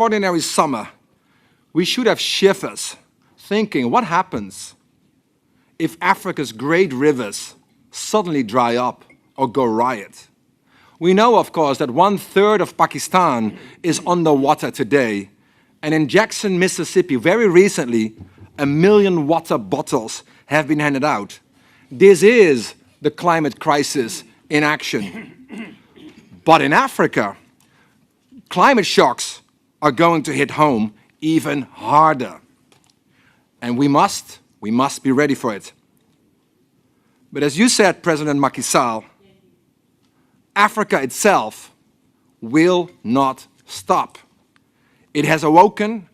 Ordinary summer, we should have shivers thinking, what happens if Africa's great rivers suddenly dry up or go riot? We know, of course, that 1/3 of Pakistan is underwater today. And in Jackson, Mississippi, very recently, 1 million water bottles have been handed out. This is the climate crisis in action. But in Africa, climate shocks are going to hit home even harder. And we must be ready for it. But as you said, President Macky Sall, Africa itself will not stop. It has awoken.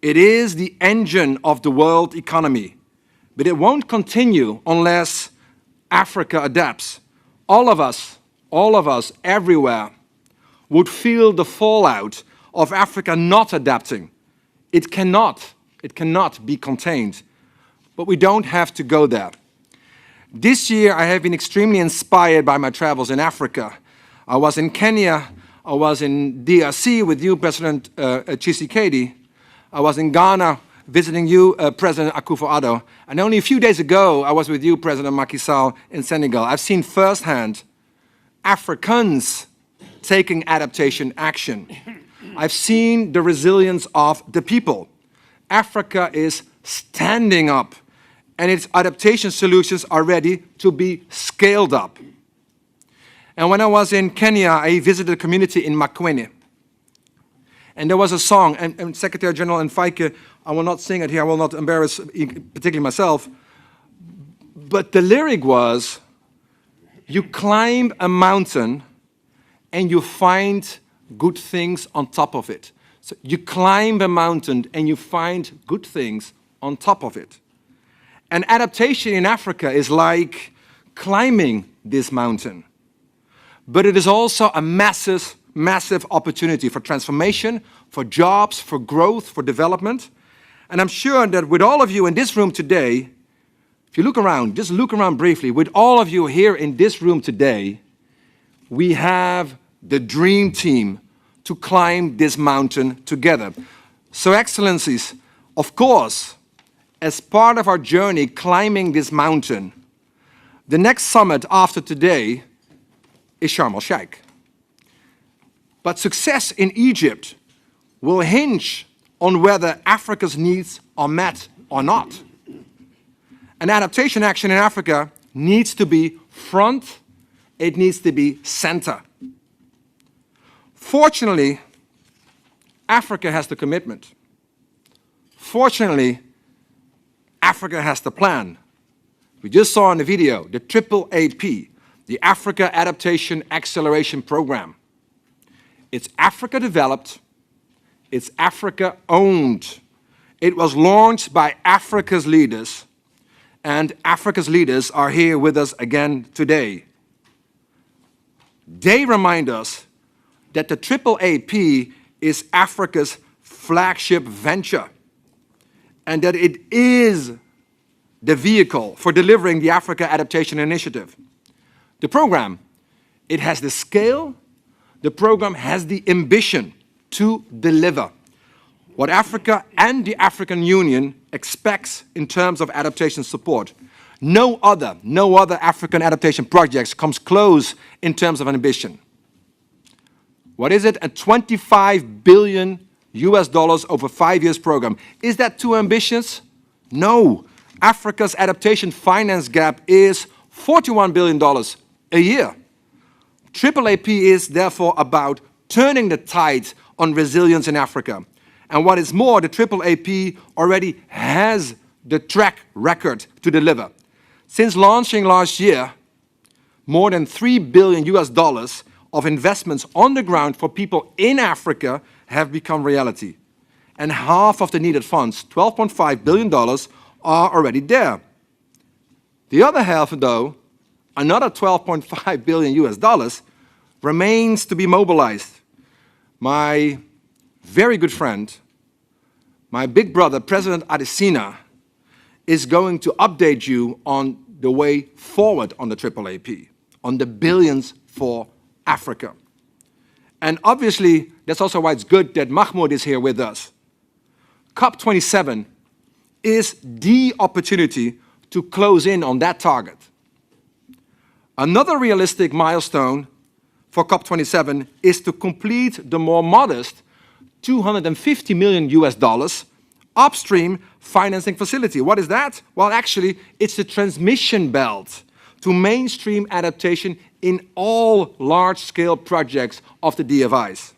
It is the engine of the world economy. But it won't continue unless Africa adapts. All of us, everywhere, would feel the fallout of Africa not adapting. It cannot be contained. But we don't have to go there. This year, I have been extremely inspired by my travels in Africa. I was in Kenya, I was in DRC with you, President Tshisekedi. I was in Ghana visiting you, President Akufo-Addo. And only a few days ago, I was with you, President Macky Sall, in Senegal. I've seen firsthand Africans taking adaptation action. I've seen the resilience of the people. Africa is standing up, and its adaptation solutions are ready to be scaled up. And when I was in Kenya, I visited a community in Makwene. And there was a song, and Secretary General Nfaike, I will not sing it here, I will not embarrass particularly myself, but the lyric was, you climb a mountain and you find good things on top of it. So you climb a mountain and you find good things on top of it. And adaptation in Africa is like climbing this mountain. But it is also a massive, massive opportunity for transformation, for jobs, for growth, for development. And I'm sure that with all of you in this room today, if you look around, just look around briefly, with all of you here in this room today, we have the dream team to climb this mountain together. So, Excellencies, of course, as part of our journey climbing this mountain, the next summit after today is Sharm el-Sheikh. But success in Egypt will hinge on whether Africa's needs are met or not. And adaptation action in Africa needs to be front, it needs to be center. Fortunately, Africa has the commitment. Fortunately, Africa has the plan. We just saw in the video the AAAP, the Africa Adaptation Acceleration Program. It's Africa developed, it's Africa owned. It was launched by Africa's leaders, and Africa's leaders are here with us again today. They remind us that the AAAP is Africa's flagship venture, and that it is the vehicle for delivering the Africa Adaptation Initiative. The program, it has the scale, the program has the ambition to deliver what Africa and the African Union expects in terms of adaptation support. No other African adaptation projects comes close in terms of ambition. What is it? A $25 billion over 5 years program. Is that too ambitious? No. Africa's adaptation finance gap is $41 billion a year. AAAP is therefore about turning the tide on resilience in Africa. And what is more, the AAAP already has the track record to deliver. Since launching last year, more than $3 billion of investments on the ground for people in Africa have become reality. And half of the needed funds, $12.5 billion, are already there. The other half, though, another $12.5 billion, remains to be mobilized. My very good friend, my big brother, President Adesina, is going to update you on the way forward on the AAAP, on the billions for Africa. And obviously, that's also why it's good that Mahmoud is here with us. COP27 is the opportunity to close in on that target. Another realistic milestone for COP27 is to complete the more modest $250 million upstream financing facility. What is that? Well, actually, it's the transmission belt to mainstream adaptation in all large-scale projects of the DFIs.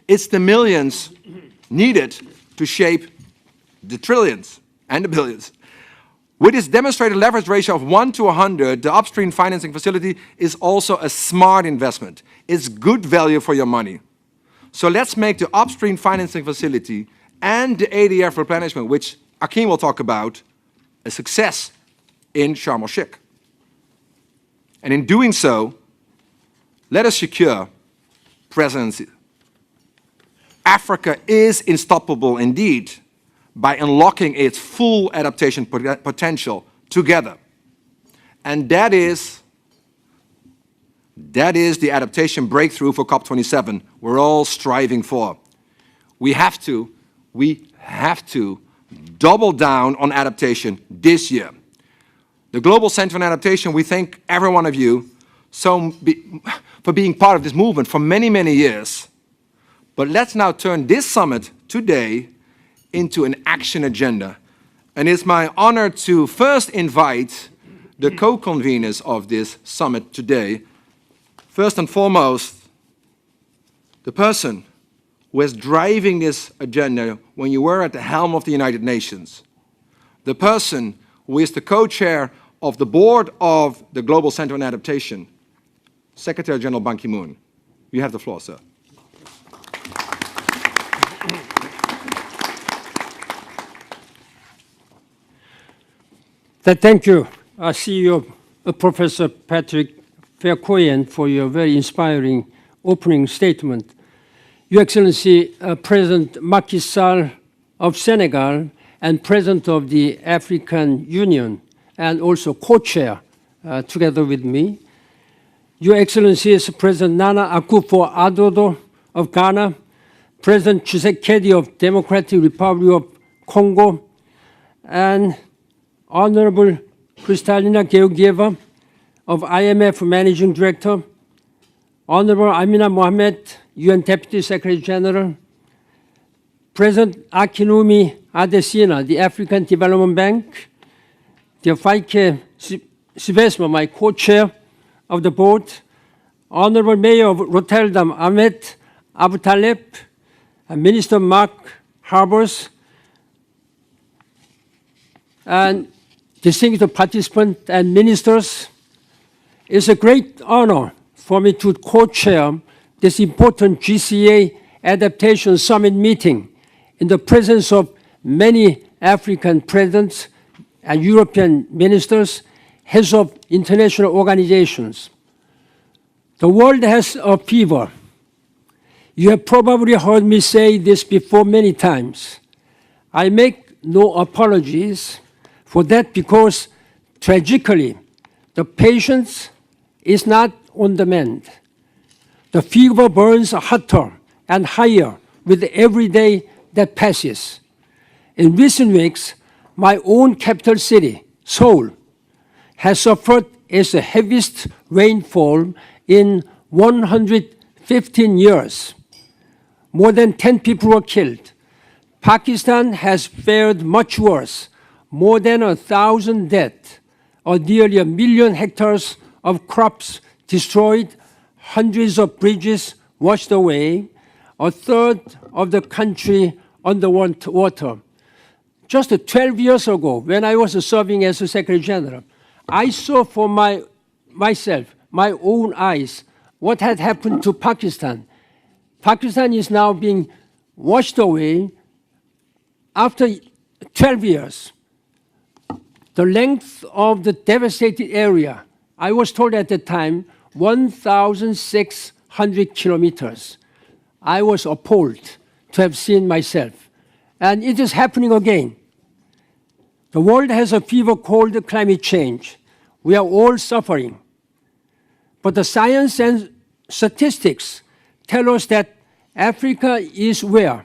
It's the millions needed to shape the trillions and the billions. With its demonstrated leverage ratio of 1 to 100, the upstream financing facility is also a smart investment. It's good value for your money. So let's make the upstream financing facility and the ADF replenishment, which Akin will talk about, a success in Sharm el-Sheikh. And in doing so, let us secure presidency. Africa is unstoppable indeed by unlocking its full adaptation potential together. And that is the adaptation breakthrough for COP27 we're all striving for. We have to double down on adaptation this year. The Global Center on Adaptation, we thank every one of you for being part of this movement for many, many years. But let's now turn this summit today into an action agenda. And it's my honor to first invite the co-conveners of this summit today. First and foremost, the person who is driving this agenda when you were at the helm of the United Nations. The person who is the co-chair of the board of the Global Center on Adaptation, Secretary General Ban Ki-moon. You have the floor, sir. Thank you, CEO Professor Patrick Verkooyen, for your very inspiring opening statement. Your Excellency, President Macky Sall of Senegal and President of the African Union, and also co-chair together with me. Your Excellencies, President Nana Akufo-Addo of Ghana, President Tshisekedi of Democratic Republic of Congo, and Honorable Kristalina Georgieva of IMF Managing Director, Honorable Amina Mohamed, UN Deputy Secretary General, President Akinwumi Adesina, the African Development Bank, Diafaike Sibesma, my co-chair of the board, Honorable Mayor of Rotterdam, Ahmed Abu Taleb, and Minister Mark Harbers, and distinguished participants and ministers. It's a great honor for me to co-chair this important GCA Adaptation Summit meeting in the presence of many African presidents and European ministers, heads of international organizations. The world has a fever. You have probably heard me say this before many times. I make no apologies for that because, tragically, the patience is not on the mend. The fever burns hotter and higher with every day that passes. In recent weeks, my own capital city, Seoul, has suffered as the heaviest rainfall in 115 years. More than 10 people were killed. Pakistan has fared much worse. More than 1,000 deaths, or nearly 1 million hectares of crops destroyed, hundreds of bridges washed away, a third of the country underwater. Just 12 years ago, when I was serving as a Secretary General, I saw for myself, my own eyes, what had happened to Pakistan. Pakistan is now being washed away after 12 years. The length of the devastated area, I was told at the time, 1,600 kilometers. I was appalled to have seen myself. And it is happening again. The world has a fever called climate change. We are all suffering. But the science and statistics tell us that Africa is where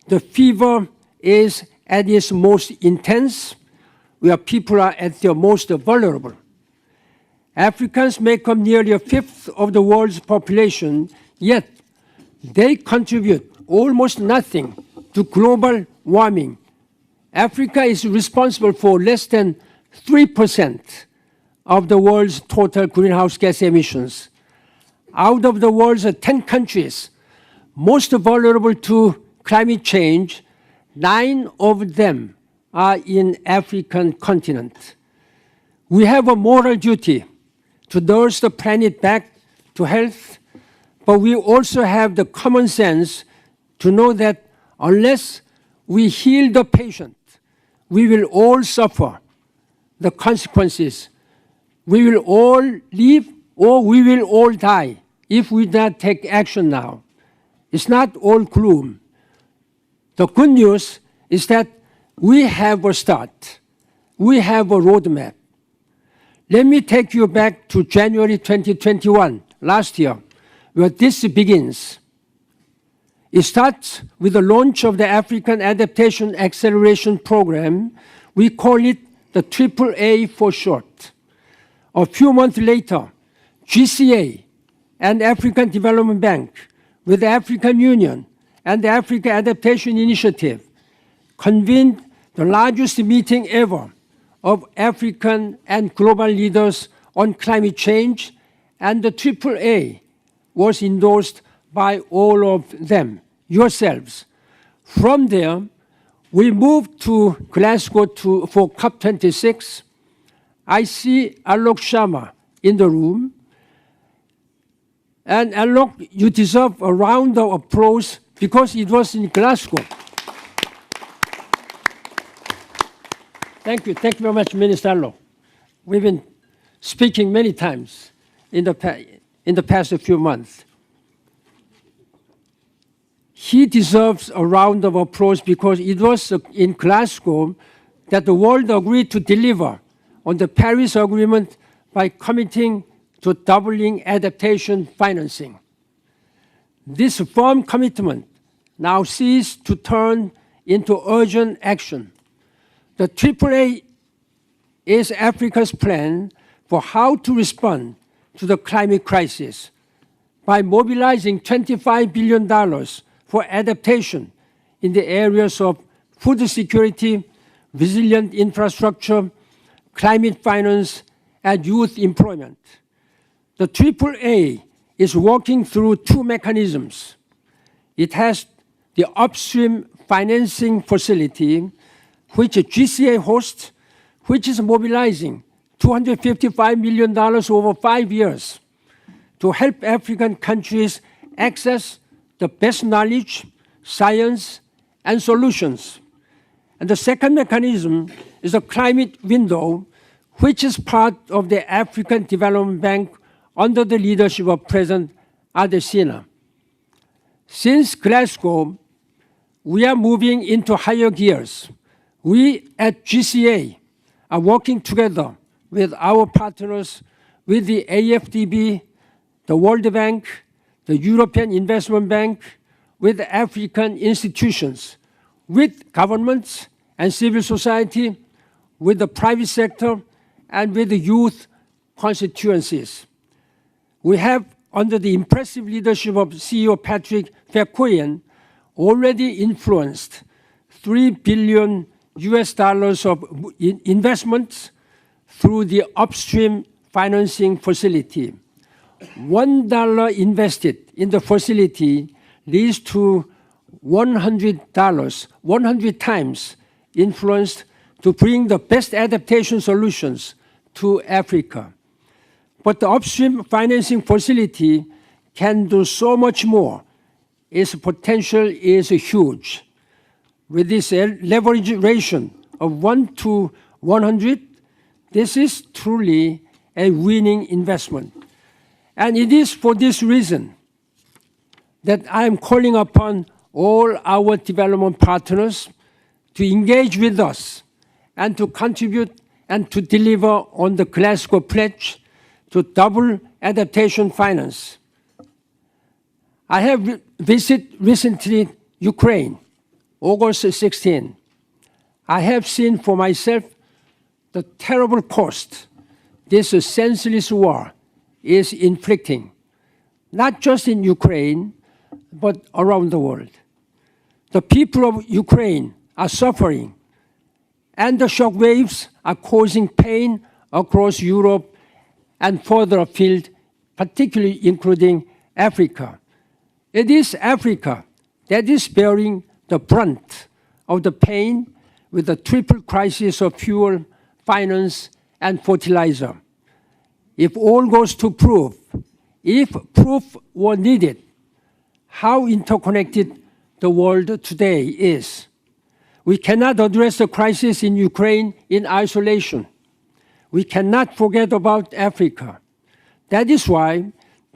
the fever is at its most intense, where people are at their most vulnerable. Africans make up nearly a fifth of the world's population, yet they contribute almost nothing to global warming. Africa is responsible for less than 3% of the world's total greenhouse gas emissions. Out of the world's 10 countries most vulnerable to climate change, 9 of them are in African continent. We have a moral duty to nurse the planet back to health, but we also have the common sense to know that unless we heal the patient, we will all suffer the consequences. We will all live or we will all die if we don't take action now. It's not all gloom. The good news is that we have a start. We have a roadmap. Let me take you back to January 2021, last year, where this begins. It starts with the launch of the African Adaptation Acceleration Program. We call it the AAA for short. A few months later, GCA and African Development Bank with the African Union and the Africa Adaptation Initiative convened the largest meeting ever of African and global leaders on climate change, and the AAA was endorsed by all of them, yourselves. From there, we moved to Glasgow for COP26. I see Alok Sharma in the room. And Alok, you deserve a round of applause because it was in Glasgow. Thank you. Thank you very much, Minister Alok. We've been speaking many times in the past few months. He deserves a round of applause because it was in Glasgow that the world agreed to deliver on the Paris Agreement by committing to doubling adaptation financing. This firm commitment now sees to turn into urgent action. The AAA is Africa's plan for how to respond to the climate crisis by mobilizing $25 billion for adaptation in the areas of food security, resilient infrastructure, climate finance, and youth employment. The AAA is working through 2 mechanisms. It has the upstream financing facility, which GCA hosts, which is mobilizing $255 million over 5 years to help African countries access the best knowledge, science, and solutions. And the second mechanism is a climate window, which is part of the African Development Bank under the leadership of President Adesina. Since Glasgow, we are moving into higher gears. We at GCA are working together with our partners, with the AFDB, the World Bank, the European Investment Bank, with African institutions, with governments and civil society, with the private sector, and with the youth constituencies. We have, under the impressive leadership of CEO Patrick Verkooyen, already influenced $3 billion of investments through the upstream financing facility. $1 invested in the facility leads to $100, 100 times influenced to bring the best adaptation solutions to Africa. But the upstream financing facility can do so much more. Its potential is huge. With this leverage ratio of 1 to 100, this is truly a winning investment. And it is for this reason that I am calling upon all our development partners to engage with us and to contribute and to deliver on the Glasgow Pledge to double adaptation finance. I have visited recently Ukraine, August 16. I have seen for myself the terrible cost this senseless war is inflicting, not just in Ukraine, but around the world. The people of Ukraine are suffering, and the shock waves are causing pain across Europe and further afield, particularly including Africa. It is Africa that is bearing the brunt of the pain with the triple crisis of fuel, finance, and fertilizer. If all goes to proof, if proof were needed, how interconnected the world today is. We cannot address the crisis in Ukraine in isolation. We cannot forget about Africa. That is why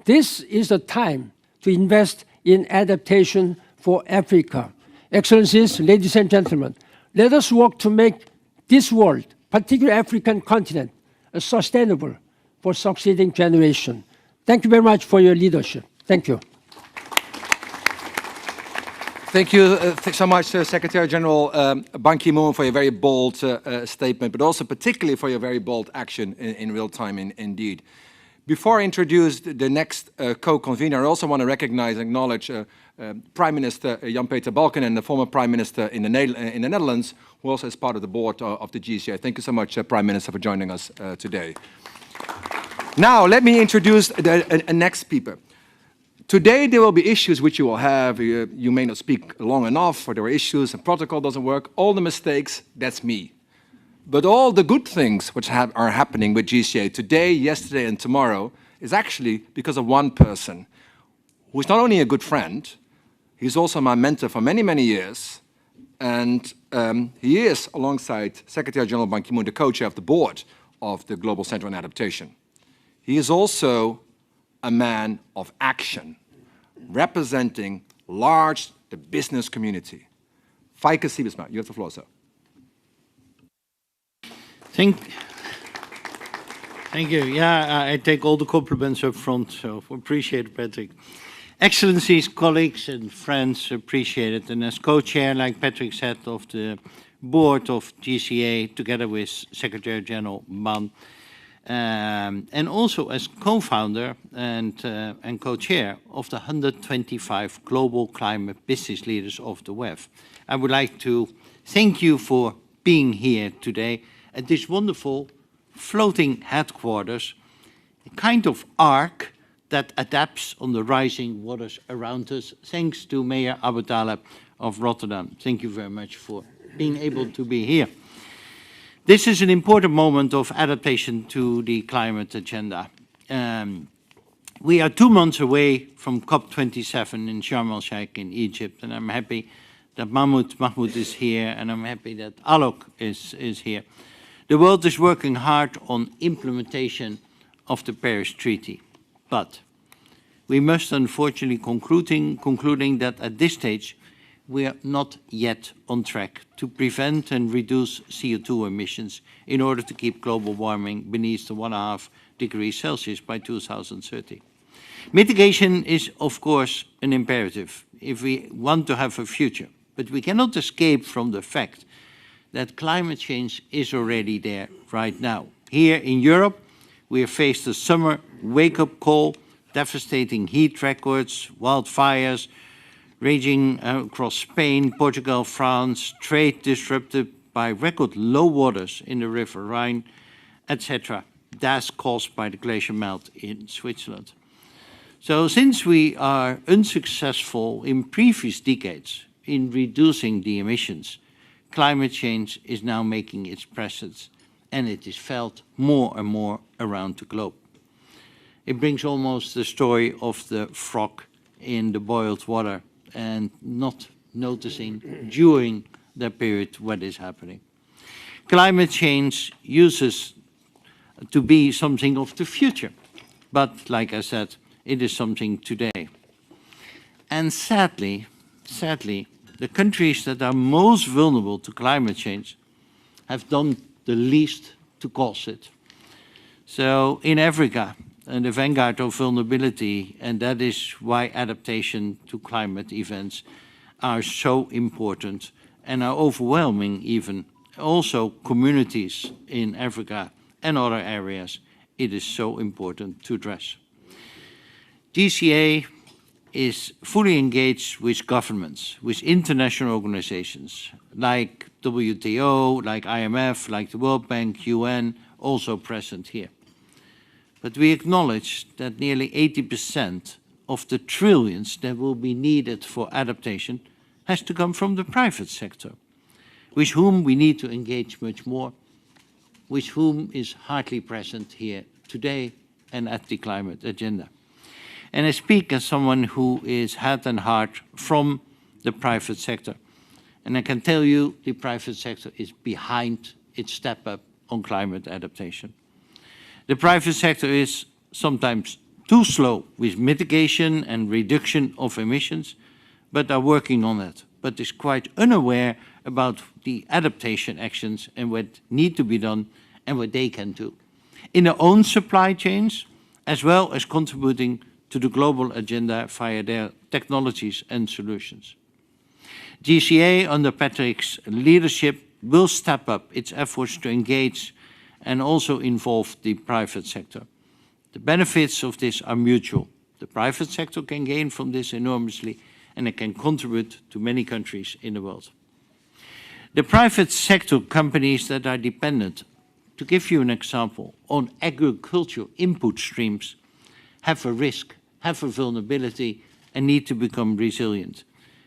this is the time to invest in adaptation for Africa. Excellencies, ladies and gentlemen, let us work to make this world, particularly African continent, sustainable for succeeding generations. Thank you very much for your leadership. Thank you. Thank you so much, Secretary General Ban Ki-moon, for your very bold statement, but also particularly for your very bold action in real time, indeed. Before I introduce the next co-convener, I also want to recognize and acknowledge Prime Minister Jan-Peter Balkenende, and the former Prime Minister in the Netherlands, who also is part of the board of the GCA. Thank you so much, Prime Minister, for joining us today. Now, let me introduce the next speaker. Today, there will be issues which you will have. You may not speak long enough, or there are issues, and protocol doesn't work. All the mistakes, that's me. But all the good things which are happening with GCA today, yesterday, and tomorrow is actually because of one person who is not only a good friend, he's also my mentor for many, many years. And he is, alongside Secretary General Ban Ki-moon, the co-chair of the board of the Global Center on Adaptation. He is also a man of action, representing the business community. Feike Siebesma, you have the floor, sir. Thank you. Yeah, I take all the compliments up front, so appreciate it, Patrick. Excellencies, colleagues and friends, appreciate it. And as co-chair, like Patrick said, of the board of GCA, together with Secretary General Ban, and also as co-founder and co-chair of the 125 Global Climate Business Leaders of the WEF, I would like to thank you for being here today at this wonderful floating headquarters, a kind of ark that adapts on the rising waters around us, thanks to Mayor Abu Taleb of Rotterdam. Thank you very much for being able to be here. This is an important moment of adaptation to the climate agenda. We are 2 months away from COP27 in Sharm el-Sheikh in Egypt, and I'm happy that Mahmoud is here, and I'm happy that Alok is here. The world is working hard on implementation of the Paris Treaty, but we must unfortunately concluding that at this stage we are not yet on track to prevent and reduce CO2 emissions in order to keep global warming beneath the 1.5 degrees Celsius by 2030. Mitigation is, of course, an imperative if we want to have a future, but we cannot escape from the fact that climate change is already there right now. Here in Europe, we have faced a summer wake-up call, devastating heat records, wildfires raging across Spain, Portugal, France, trade disrupted by record low waters in the River Rhine, etc. That's caused by the glacier melt in Switzerland. So since we are unsuccessful in previous decades in reducing the emissions, climate change is now making its presence, and it is felt more and more around the globe. It brings almost the story of the frog in the boiled water and not noticing during that period what is happening. Climate change uses to be something of the future, but like I said, it is something today. And sadly, the countries that are most vulnerable to climate change have done the least to cause it. So in Africa, and the vanguard of vulnerability, and that is why adaptation to climate events are so important and are overwhelming even. Also communities in Africa and other areas, it is so important to address. GCA is fully engaged with governments, with international organizations like WTO, like IMF, like the World Bank, UN, also present here. But we acknowledge that nearly 80% of the trillions that will be needed for adaptation has to come from the private sector, with whom we need to engage much more, with whom is hardly present here today and at the climate agenda. And I speak as someone who is head and heart from the private sector. And I can tell you the private sector is behind its step up on climate adaptation. The private sector is sometimes too slow with mitigation and reduction of emissions, but are working on that, but is quite unaware about the adaptation actions and what need to be done and what they can do in their own supply chains, as well as contributing to the global agenda via their technologies and solutions. GCA, under Patrick's leadership, will step up its efforts to engage and also involve the private sector. The benefits of this are mutual. The private sector can gain from this enormously, and it can contribute to many countries in the world. The private sector companies that are dependent, to give you an example, on agricultural input streams, have a risk, have a vulnerability, and need to become resilient.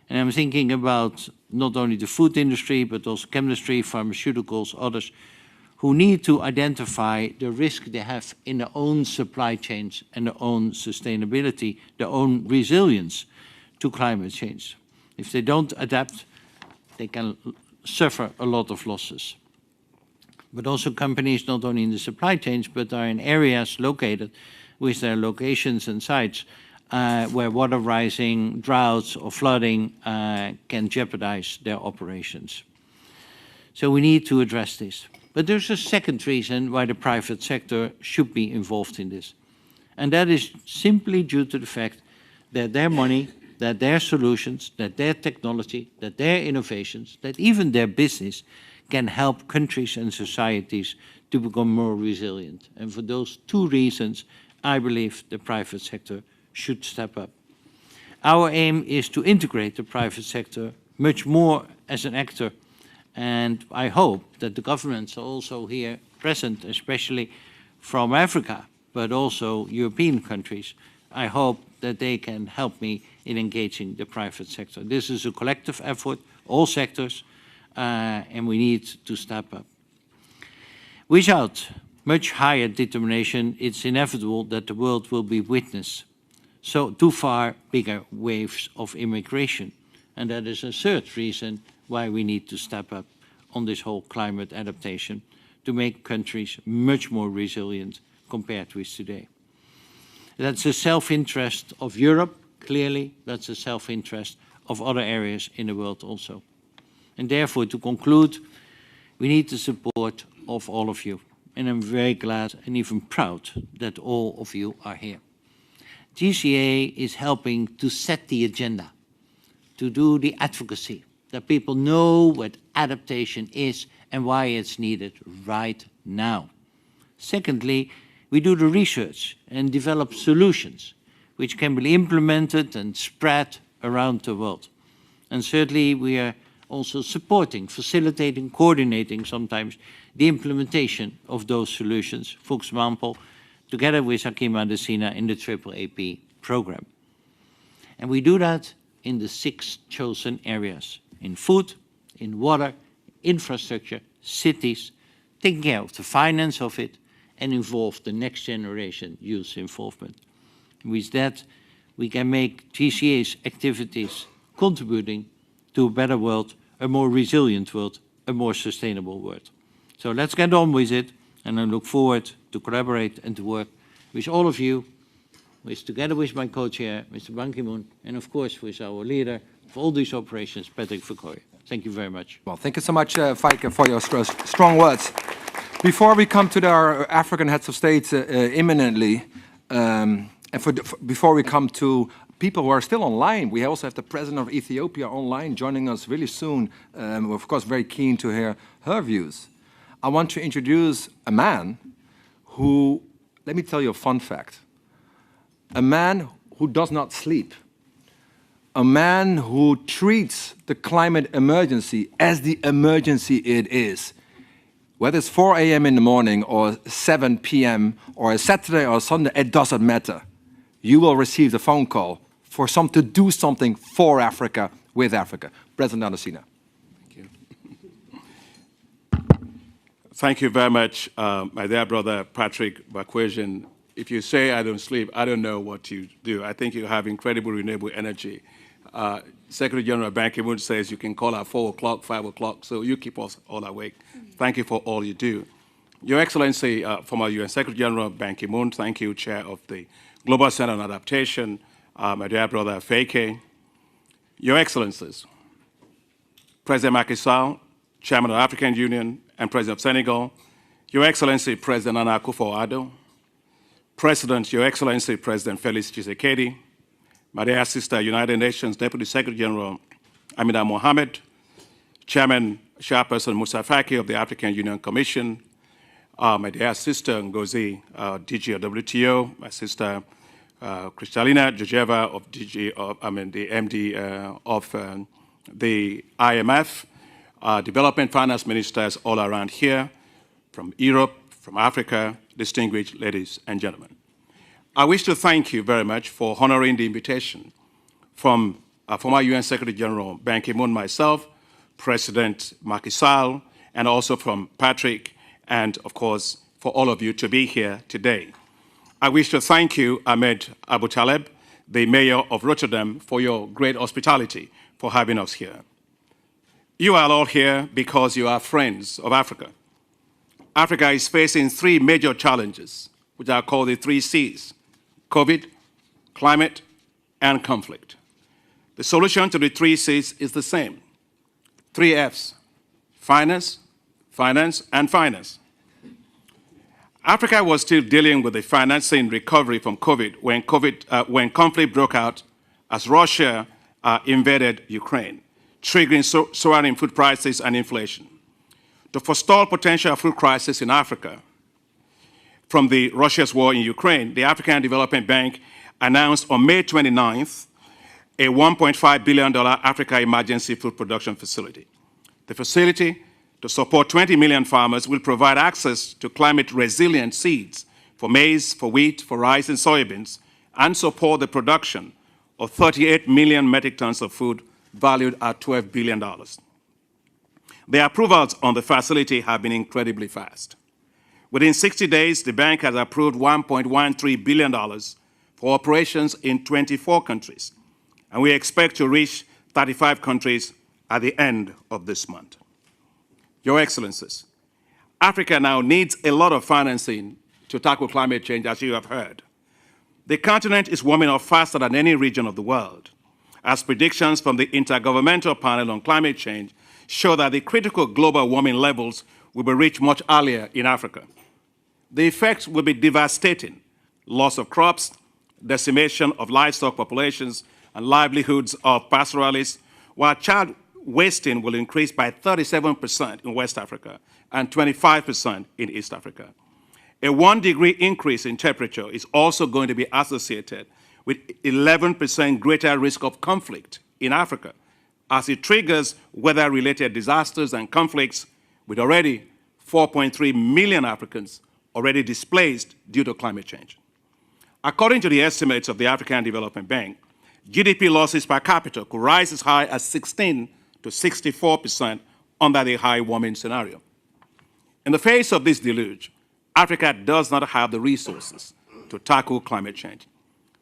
And I'm thinking about not only the food industry, but also chemistry, pharmaceuticals, others, who need to identify the risk they have in their own supply chains and their own sustainability, their own resilience to climate change. If they don't adapt, they can suffer a lot of losses. But also companies not only in the supply chains, but are in areas located with their locations and sites where water rising, droughts or flooding can jeopardize their operations. So we need to address this. But there's a second reason why the private sector should be involved in this. And that is simply due to the fact that their money, that their solutions, that their technology, that their innovations, that even their business can help countries and societies to become more resilient. And for those two reasons, I believe the private sector should step up. Our aim is to integrate the private sector much more as an actor, and I hope that the governments are also here present, especially from Africa, but also European countries. I hope that they can help me in engaging the private sector. This is a collective effort, all sectors, and we need to step up. Without much higher determination, it's inevitable that the world will be witness to far bigger waves of immigration. And that is a third reason why we need to step up on this whole climate adaptation to make countries much more resilient compared with today. That's a self-interest of Europe, clearly. That's a self-interest of other areas in the world also. And therefore, to conclude, we need the support of all of you. And I'm very glad and even proud that all of you are here. GCA is helping to set the agenda, to do the advocacy, that people know what adaptation is and why it's needed right now. Secondly, we do the research and develop solutions which can be implemented and spread around the world. And thirdly, we are also supporting, facilitating, coordinating sometimes the implementation of those solutions, for example, together with Hakim Adesina in the AAAP program. And we do that in the 6 chosen areas: in food, in water, infrastructure, cities, taking care of the finance of it, and involve the next generation youth involvement. With that, we can make GCA's activities contributing to a better world, a more resilient world, a more sustainable world. So let's get on with it, and I look forward to collaborate and to work with all of you, together with my co-chair, Mr. Ban Ki-moon, and of course with our leader of all these operations, Patrick Verkooyen. Thank you very much. Well, thank you so much, Feike, for your strong words. Before we come to our African heads of state imminently, Before we come to people who are still online, we also have the president of Ethiopia online joining us really soon. We're of course very keen to hear her views. I want to introduce a man who, let me tell you a fun fact, a man who does not sleep, a man who treats the climate emergency as the emergency it is. Whether it's 4 a.m. in the morning or 7 p.m. or a Saturday or a Sunday, it doesn't matter. You will receive the phone call to do something for Africa, with Africa. President Adesina. Thank you. Thank you very much, my dear brother Patrick Bakwesian. If you say I don't sleep, I don't know what you do. I think you have incredible renewable energy. Secretary General Ban Ki-moon says you can call at 4 o'clock, 5 o'clock, so you keep us all awake. Thank you for all you do. Your Excellency, former UN Secretary General Ban Ki-moon, thank you, Chair of the Global Center on Adaptation, my dear brother Feke. Your Excellencies, President Macky Sall, Chairman of the African Union and President of Senegal, Your Excellency President Nana Akufo-Addo, President, Your Excellency President Felix Tshisekedi, my dear sister, United Nations Deputy Secretary General Amina Mohammed, Chairperson Musa Faki of the African Union Commission, my dear sister Ngozi, DG of WTO, my sister Kristalina Georgieva of the MD of the IMF, development finance ministers all around here, from Europe, from Africa, distinguished ladies and gentlemen. I wish to thank you very much for honoring the invitation from former UN Secretary General Ban Ki-moon, myself, President Macky Sall, and also from Patrick, and of course, for all of you to be here today. I wish to thank you, Ahmed Abu Taleb, the Mayor of Rotterdam, for your great hospitality, for having us here. You are all here because you are friends of Africa. Africa is facing three major challenges, which are called the 3 Cs: COVID, climate, and conflict. The solution to the 3 Cs is the same: 3 Fs: finance, finance, and finance. Africa was still dealing with the financing recovery from COVID when conflict broke out as Russia invaded Ukraine, triggering soaring food prices and inflation. To forestall potential food crisis in Africa from the Russia's war in Ukraine, the African Development Bank announced on May 29th a $1.5 billion Africa Emergency Food Production Facility. The facility, to support 20 million farmers, will provide access to climate-resilient seeds for maize, for wheat, for rice, and soybeans, and support the production of 38 million metric tons of food valued at $12 billion. The approvals on the facility have been incredibly fast. Within 60 days, the bank has approved $1.13 billion for operations in 24 countries, and we expect to reach 35 countries at the end of this month. Your Excellencies, Africa now needs a lot of financing to tackle climate change, as you have heard. The continent is warming up faster than any region of the world, as predictions from the Intergovernmental Panel on Climate Change show that the critical global warming levels will be reached much earlier in Africa. The effects will be devastating: loss of crops, decimation of livestock populations, and livelihoods of pastoralists, while child wasting will increase by 37% in West Africa and 25% in East Africa. A 1-degree increase in temperature is also going to be associated with 11% greater risk of conflict in Africa, as it triggers weather-related disasters and conflicts, with already 4.3 million Africans already displaced due to climate change. According to the estimates of the African Development Bank, GDP losses per capita could rise as high as 16 to 64% under the high warming scenario. In the face of this deluge, Africa does not have the resources to tackle climate change.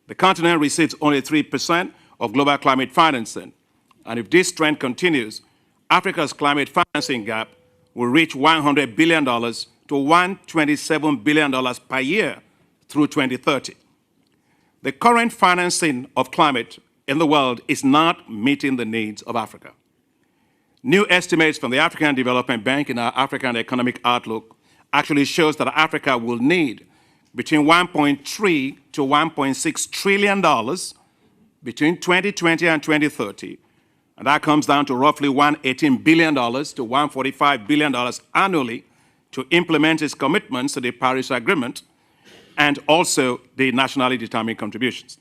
The continent receives only 3% of global climate financing, and if this trend continues, Africa's climate financing gap will reach $100 billion to $127 billion per year through 2030. The current financing of climate in the world is not meeting the needs of Africa. New estimates from the African Development Bank in our African Economic Outlook actually shows that Africa will need between $1.3 to $1.6 trillion between 2020 and 2030, and that comes down to roughly $118 billion to $145 billion annually to implement its commitments to the Paris Agreement and also the nationally determined contributions.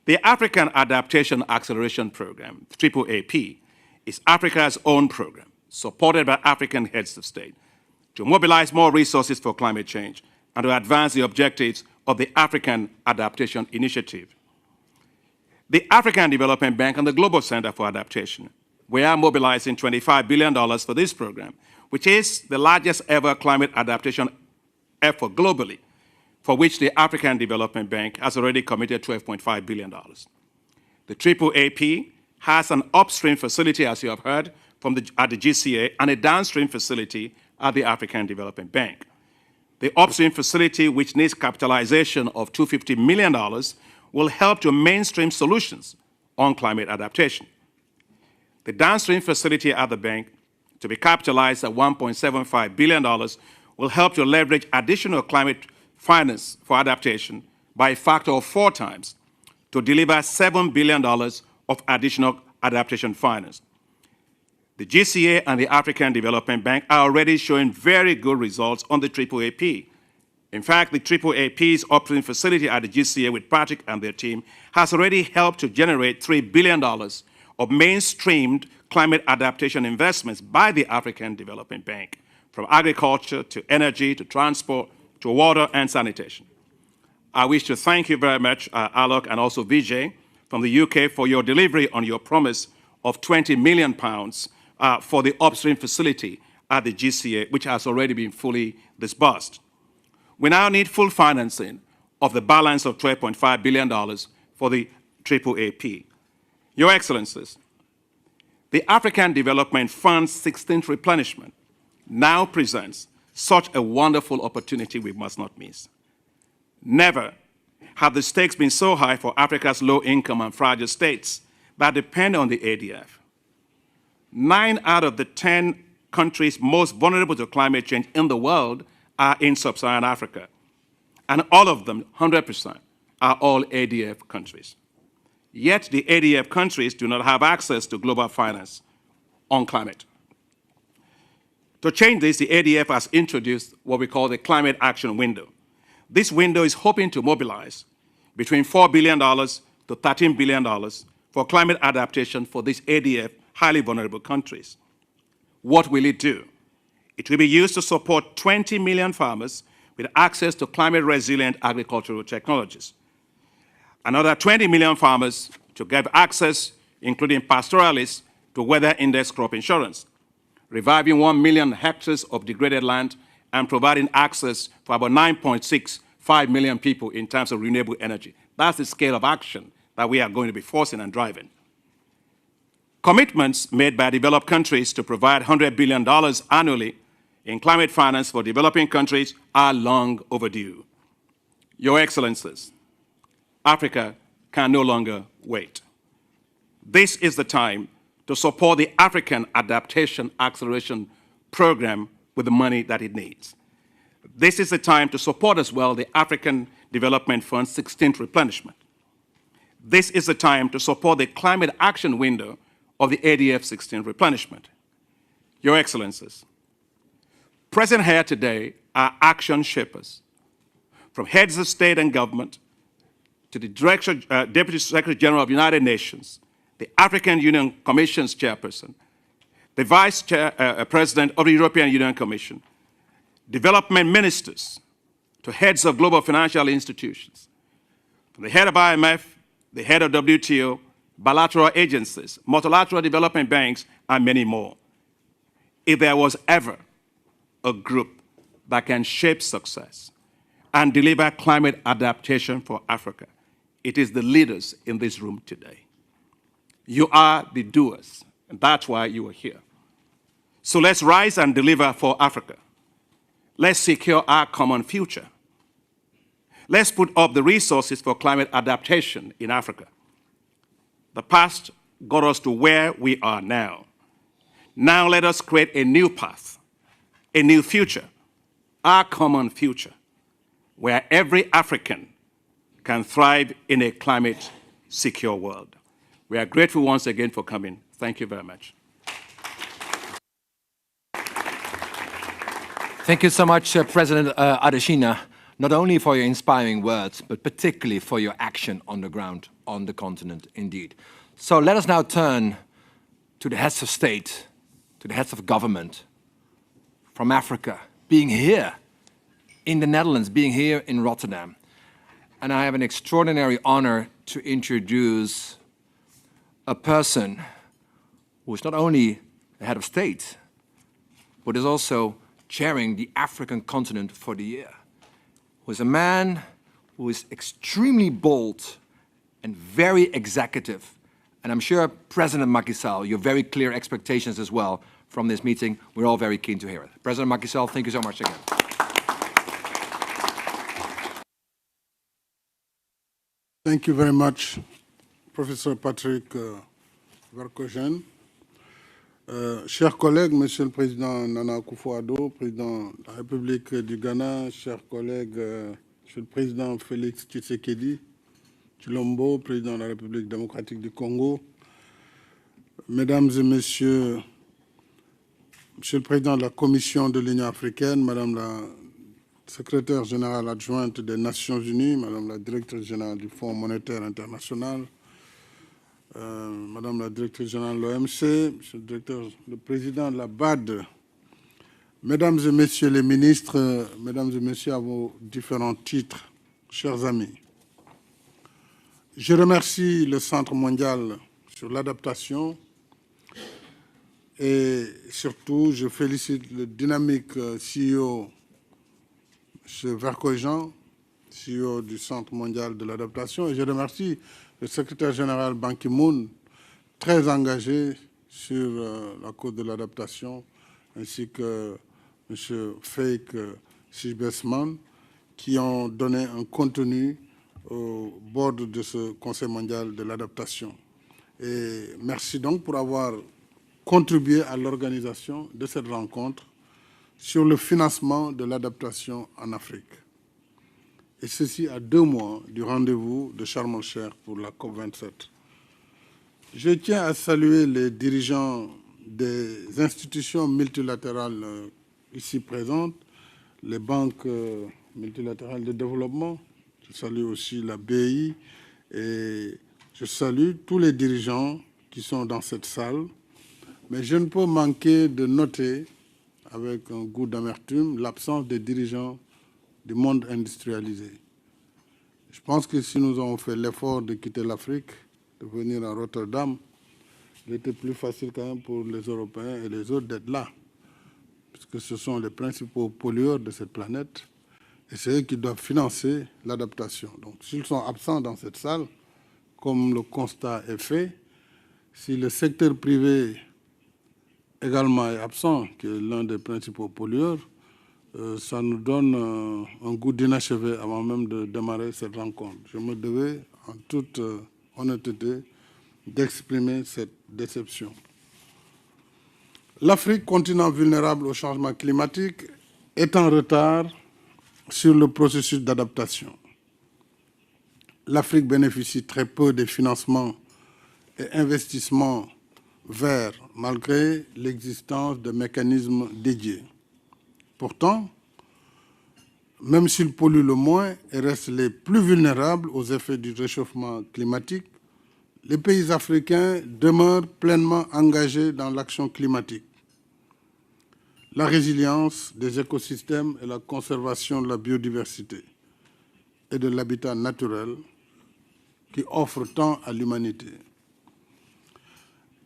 The African Adaptation Acceleration Program, AAAP, is Africa's own program, supported by African heads of state, to mobilize more resources for climate change and to advance the objectives of the African Adaptation Initiative. The African Development Bank and the Global Center for Adaptation, we are mobilizing $25 billion for this program, which is the largest ever climate adaptation effort globally, for which the African Development Bank has already committed $12.5 billion. The AAAP has an upstream facility, as you have heard, at the GCA, and a downstream facility at the African Development Bank. The upstream facility, which needs capitalization of $250 million, will help to mainstream solutions on climate adaptation. The downstream facility at the bank, to be capitalized at $1.75 billion, will help to leverage additional climate finance for adaptation by a factor of 4 times to deliver $7 billion of additional adaptation finance. The GCA and the African Development Bank are already showing very good results on the AAAP. In fact, the AAAP's upstream facility at the GCA with Patrick and their team has already helped to generate $3 billion of mainstreamed climate adaptation investments by the African Development Bank, from agriculture to energy to transport to water and sanitation. I wish to thank you very much, Alok, and also Vijay from the UK for your delivery on your promise of £20 million for the upstream facility at the GCA, which has already been fully disbursed. We now need full financing of the balance of $12.5 billion for the AAAP. Your Excellencies, the African Development Fund's 16th replenishment now presents such a wonderful opportunity we must not miss. Never have the stakes been so high for Africa's low-income and fragile states that depend on the ADF. 9 out of the 10 countries most vulnerable to climate change in the world are in sub-Saharan Africa, and all of them, 100%, are all ADF countries. Yet the ADF countries do not have access to global finance on climate. To change this, the ADF has introduced what we call the Climate Action Window. This window is hoping to mobilize between $4 billion to $13 billion for climate adaptation for these ADF highly vulnerable countries. What will it do? It will be used to support 20 million farmers with access to climate-resilient agricultural technologies. Another 20 million farmers to get access, including pastoralists, to weather-indexed crop insurance, reviving 1 million hectares of degraded land and providing access for about 9.65 million people in terms of renewable energy. That's the scale of action that we are going to be forcing and driving. Commitments made by developed countries to provide $100 billion annually in climate finance for developing countries are long overdue. Your Excellencies, Africa can no longer wait. This is the time to support the African Adaptation Acceleration Program with the money that it needs. This is the time to support as well the African Development Fund's 16th replenishment. This is the time to support the Climate Action Window of the ADF 16th replenishment. Your Excellencies, present here today are action shapers, from heads of state and government to the Deputy Secretary General of the United Nations, the African Union Commission's chairperson, the Vice President of the European Union Commission, development ministers to heads of global financial institutions, from the head of IMF, the head of WTO, bilateral agencies, multilateral development banks, and many more. If there was ever a group that can shape success and deliver climate adaptation for Africa, it is the leaders in this room today. You are the doers, and that's why you are here. So let's rise and deliver for Africa. Let's secure our common future. Let's put up the resources for climate adaptation in Africa. The past got us to where we are now. Now let us create a new path, a new future, our common future, where every African can thrive in a climate-secure world. We are grateful once again for coming. Thank you very much. Thank you so much, President Adesina, not only for your inspiring words, but particularly for your action on the ground, on the continent, indeed. So let us now turn to the heads of state, to the heads of government from Africa, being here in the Netherlands, being here in Rotterdam. And I have an extraordinary honor to introduce a person who is not only the head of state, but is also chairing the African continent for the year, who is a man who is extremely bold and very executive. And I'm sure, President Macky Sall, you have very clear expectations as well from this meeting. We're all very keen to hear it. President Macky Sall, thank you so much again. Thank you very much, Professor Patrick Verkogen. Chers collègues, Monsieur le Président Nana Akufo-Addo, Président de la République du Ghana, chers collègues, Monsieur le Président Félix Tshisekedi Tshilombo, Président de la République démocratique du Congo, Mesdames et Messieurs, Monsieur le Président de la Commission de l'Union africaine, Madame la Secrétaire générale adjointe des Nations Unies, Madame la Directrice générale du Fonds monétaire international, Madame la Directrice générale de l'OMC, Monsieur le Président de la BAD, Mesdames et Messieurs les ministres, Mesdames et Messieurs à vos différents titres, chers amis. Je remercie le Centre mondial sur l'adaptation et surtout je félicite le dynamique CEO, M. Verkogen, CEO du Centre mondial de l'adaptation, et je remercie le secrétaire général Ban Ki-moon, très engagé sur la cause de l'adaptation, ainsi que M. Fake Sijbesman, qui ont donné un contenu au bord de ce Conseil mondial de l'adaptation. Et merci donc pour avoir contribué à l'organisation de cette rencontre sur le financement de l'adaptation en Afrique. Et ceci à 2 mois du rendez-vous de Sharm el-Sheikh pour la COP27. Je tiens à saluer les dirigeants des institutions multilatérales ici présentes, les banques multilatérales de développement. Je salue aussi la BI et je salue tous les dirigeants qui sont dans cette salle. Mais je ne peux manquer de noter, avec un goût d'amertume, l'absence des dirigeants du monde industrialisé. Je pense que si nous avons fait l'effort de quitter l'Afrique, de venir à Rotterdam, il était plus facile quand même pour les Européens et les autres d'être là, puisque ce sont les principaux pollueurs de cette planète, et c'est eux qui doivent financer l'adaptation. Donc s'ils sont absents dans cette salle, comme le constat est fait, si le secteur privé également est absent, qui est l'un des principaux pollueurs, ça nous donne un goût d'inachevé avant même de démarrer cette rencontre. Je me devais, en toute honnêteté, d'exprimer cette déception. L'Afrique, continent vulnérable au changement climatique, est en retard sur le processus d'adaptation. L'Afrique bénéficie très peu des financements et investissements verts, malgré l'existence de mécanismes dédiés. Pourtant, même s'ils polluent le moins et restent les plus vulnérables aux effets du réchauffement climatique, les pays africains demeurent pleinement engagés dans l'action climatique. La résilience des écosystèmes et la conservation de la biodiversité et de l'habitat naturel qui offrent tant à l'humanité.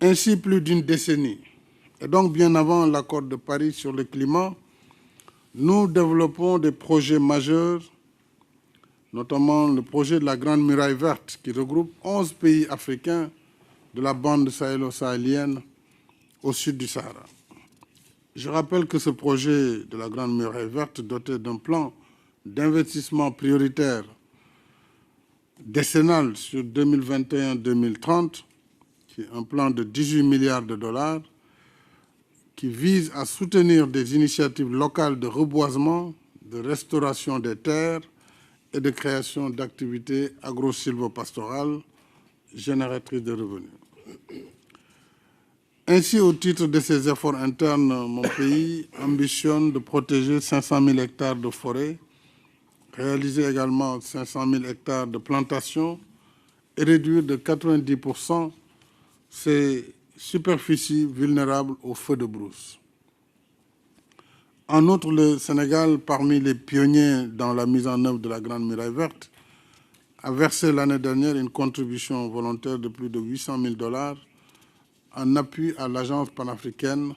Ainsi, plus d'une décennie, et donc bien avant l'accord de Paris sur le climat, nous développons des projets majeurs, notamment le projet de la Grande Muraille Verte, qui regroupe 11 pays africains de la bande sahélo-sahélienne au sud du Sahara. Je rappelle que ce projet de la Grande Muraille Verte, doté d'un plan d'investissement prioritaire décennal sur 2021-2030, qui est un plan de 18 milliards de dollars, qui vise à soutenir des initiatives locales de reboisement, de restauration des terres et de création d'activités agro-silvopastorales génératrices de revenus. Ainsi, au titre de ses efforts internes, mon pays ambitionne de protéger 500 000 hectares de forêt, réaliser également 500 000 hectares de plantations et réduire de 90% ces superficies vulnérables aux feux de brousse. En outre, le Sénégal, parmi les pionniers dans la mise en œuvre de la Grande Muraille Verte, a versé l'année dernière une contribution volontaire de plus de 800 000 $ en appui à l'Agence panafricaine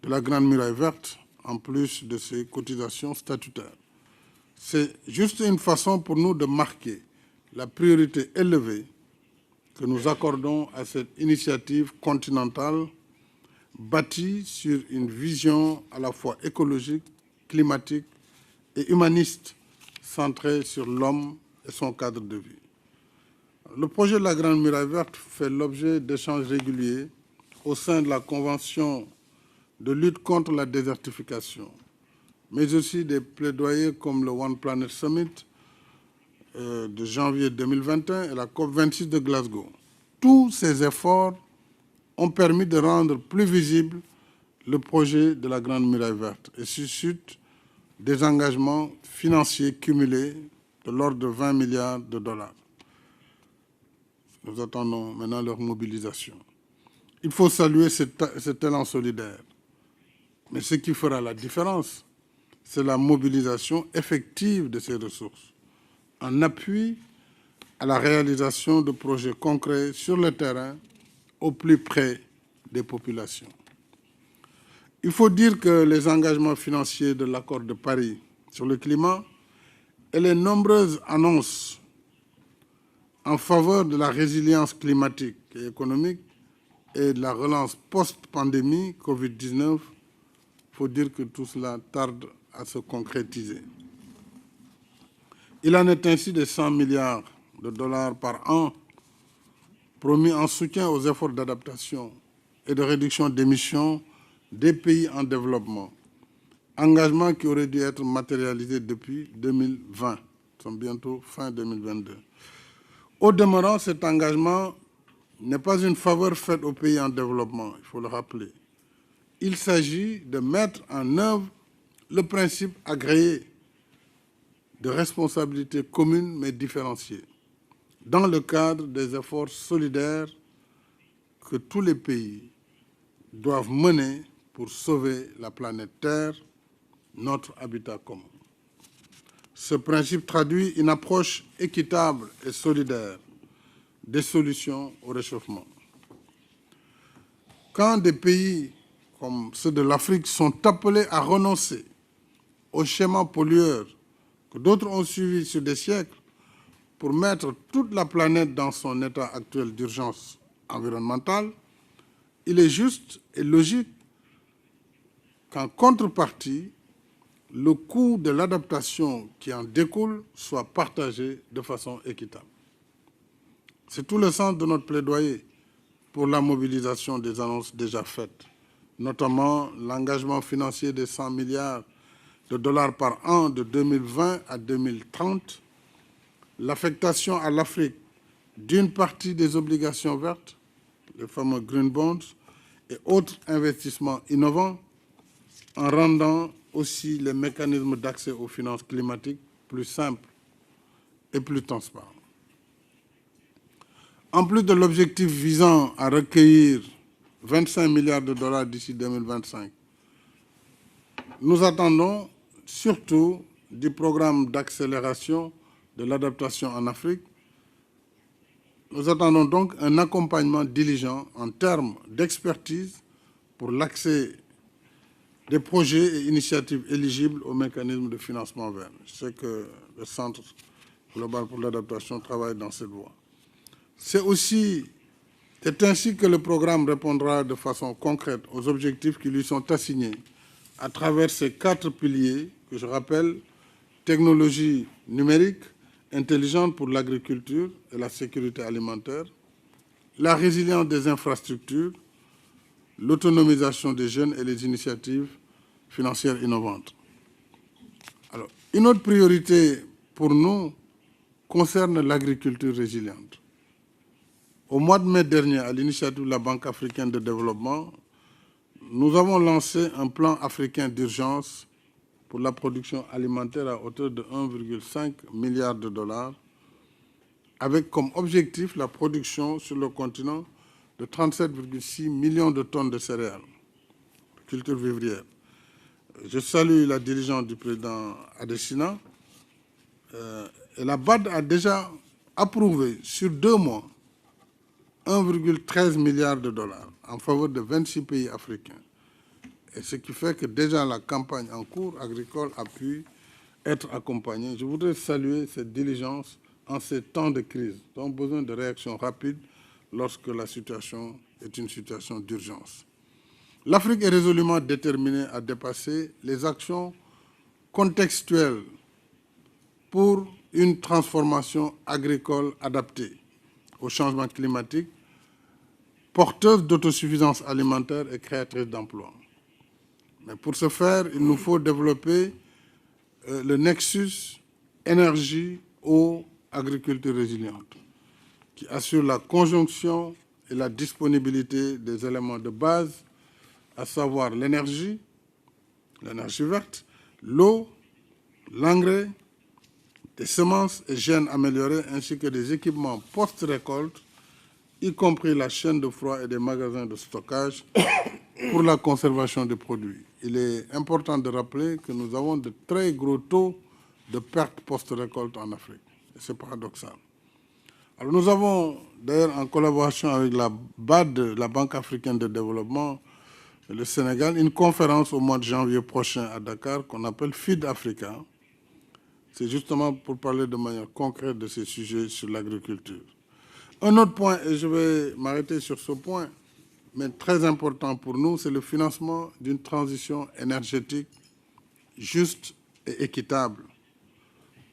de la Grande Muraille Verte, en plus de ses cotisations statutaires. C'est juste une façon pour nous de marquer la priorité élevée que nous accordons à cette initiative continentale bâtie sur une vision à la fois écologique, climatique et humaniste, centrée sur l'homme et son cadre de vie. Le projet de la Grande Muraille Verte fait l'objet d'échanges réguliers au sein de la Convention de lutte contre la désertification, mais aussi des plaidoyers comme le One Planet Summit de janvier 2021 et la COP26 de Glasgow. Tous ces efforts ont permis de rendre plus visible le projet de la Grande Muraille Verte et suscitent des engagements financiers cumulés de l'ordre de 20 milliards de $. Nous attendons maintenant leur mobilisation. Il faut saluer cet élan solidaire. Mais ce qui fera la différence, c'est la mobilisation effective de ces ressources, en appui à la réalisation de projets concrets sur le terrain, au plus près des populations. Il faut dire que les engagements financiers de l'accord de Paris sur le climat et les nombreuses annonces en faveur de la résilience climatique et économique et de la relance post-pandémie Covid-19, il faut dire que tout cela tarde à se concrétiser. Il en est ainsi de 100 milliards de $ par an promis en soutien aux efforts d'adaptation et de réduction d'émissions des pays en développement, engagement qui aurait dû être matérialisé depuis 2020. Nous sommes bientôt fin 2022. Au demeurant, cet engagement n'est pas une faveur faite aux pays en développement, il faut le rappeler. Il s'agit de mettre en œuvre le principe agréé de responsabilité commune mais différenciée, dans le cadre des efforts solidaires que tous les pays doivent mener pour sauver la planète Terre, notre habitat commun. Ce principe traduit une approche équitable et solidaire des solutions au réchauffement. Quand des pays comme ceux de l'Afrique sont appelés à renoncer aux schémas pollueurs que d'autres ont suivis sur des siècles pour mettre toute la planète dans son état actuel d'urgence environnementale, il est juste et logique qu'en contrepartie, le coût de l'adaptation qui en découle soit partagé de façon équitable. C'est tout le sens de notre plaidoyer pour la mobilisation des annonces déjà faites, notamment l'engagement financier de 100 milliards de $ par an de 2020 à 2030, l'affectation à l'Afrique d'une partie des obligations vertes, les fameux green bonds, et autres investissements innovants, en rendant aussi les mécanismes d'accès aux finances climatiques plus simples et plus transparents. En plus de l'objectif visant à recueillir 25 milliards de $ d'ici 2025, nous attendons surtout du programme d'accélération de l'adaptation en Afrique. Nous attendons donc un accompagnement diligent en termes d'expertise pour l'accès des projets et initiatives éligibles au mécanisme de financement vert. Je sais que le Centre global pour l'adaptation travaille dans cette voie. C'est ainsi que le programme répondra de façon concrète aux objectifs qui lui sont assignés à travers ces 4 piliers que je rappelle: technologie numérique, intelligente pour l'agriculture et la sécurité alimentaire, la résilience des infrastructures, l'autonomisation des jeunes et les initiatives financières innovantes. Alors, une autre priorité pour nous concerne l'agriculture résiliente. Au mois de mai dernier, à l'initiative de la Banque africaine de développement, nous avons lancé un plan africain d'urgence pour la production alimentaire à hauteur de 1,5 milliard de dollars, avec comme objectif la production sur le continent de 37,6 millions de tonnes de céréales, de culture vivrière. Je salue la dirigeante du président Adesina. Et la BAD a déjà approuvé sur 2 mois 1,13 milliard de dollars en faveur de 26 pays africains. Et ce qui fait que déjà la campagne en cours agricole a pu être accompagnée. Je voudrais saluer cette diligence en ces temps de crise. Nous avons besoin de réactions rapides lorsque la situation est une situation d'urgence. L'Afrique est résolument déterminée à dépasser les actions contextuelles pour une transformation agricole adaptée au changement climatique, porteuse d'autosuffisance alimentaire et créatrice d'emplois. Mais pour ce faire, il nous faut développer le nexus énergie, eau, agriculture résiliente, qui assure la conjonction et la disponibilité des éléments de base, à savoir l'énergie verte, l'eau, l'engrais, des semences et gènes améliorés, ainsi que des équipements post-récolte, y compris la chaîne de froid et des magasins de stockage pour la conservation des produits. Il est important de rappeler que nous avons de très gros taux de perte post-récolte en Afrique. C'est paradoxal. Alors nous avons d'ailleurs en collaboration avec la BAD, la Banque africaine de développement, et le Sénégal, une conférence au mois de janvier prochain à Dakar qu'on appelle Feed Africa. C'est justement pour parler de manière concrète de ces sujets sur l'agriculture. Un autre point, et je vais m'arrêter sur ce point, mais très important pour nous, c'est le financement d'une transition énergétique juste et équitable,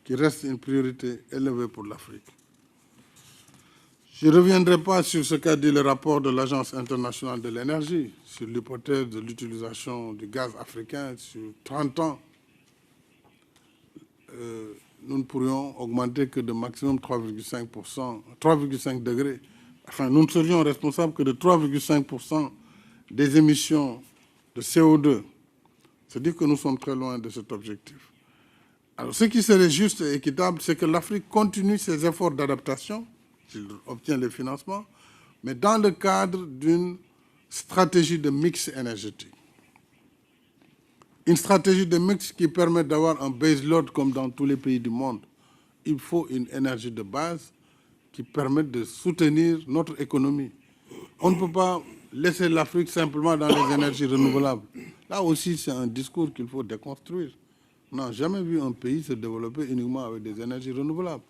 qui reste une priorité élevée pour l'Afrique. Je ne reviendrai pas sur ce qu'a dit le rapport de l'Agence internationale de l'énergie, sur l'hypothèse de l'utilisation du gaz africain sur 30 ans. Nous ne pourrions augmenter que de maximum 3,5 degrés. Enfin, nous ne serions responsables que de 3,5% des émissions de CO2. C'est-à-dire que nous sommes très loin de cet objectif. Alors, ce qui serait juste et équitable, c'est que l'Afrique continue ses efforts d'adaptation, s'il obtient les financements, mais dans le cadre d'une stratégie de mix énergétique. Une stratégie de mix qui permet d'avoir un base load comme dans tous les pays du monde. Il faut une énergie de base qui permette de soutenir notre économie. On ne peut pas laisser l'Afrique simplement dans les énergies renouvelables. Là aussi, c'est un discours qu'il faut déconstruire. On n'a jamais vu un pays se développer uniquement avec des énergies renouvelables.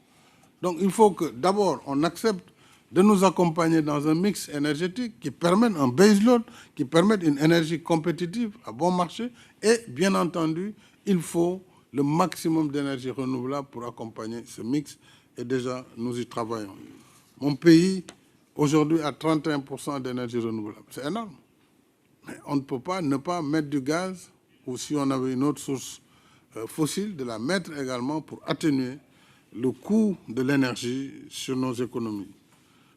Donc il faut que d'abord on accepte de nous accompagner dans un mix énergétique qui permette un baseload, qui permette une énergie compétitive à bon marché. Et bien entendu, il faut le maximum d'énergie renouvelable pour accompagner ce mix. Et déjà, nous y travaillons. Mon pays, aujourd'hui, a 31% d'énergie renouvelable. C'est énorme. Mais on ne peut pas ne pas mettre du gaz, ou si on avait une autre source fossile, de la mettre également pour atténuer le coût de l'énergie sur nos économies.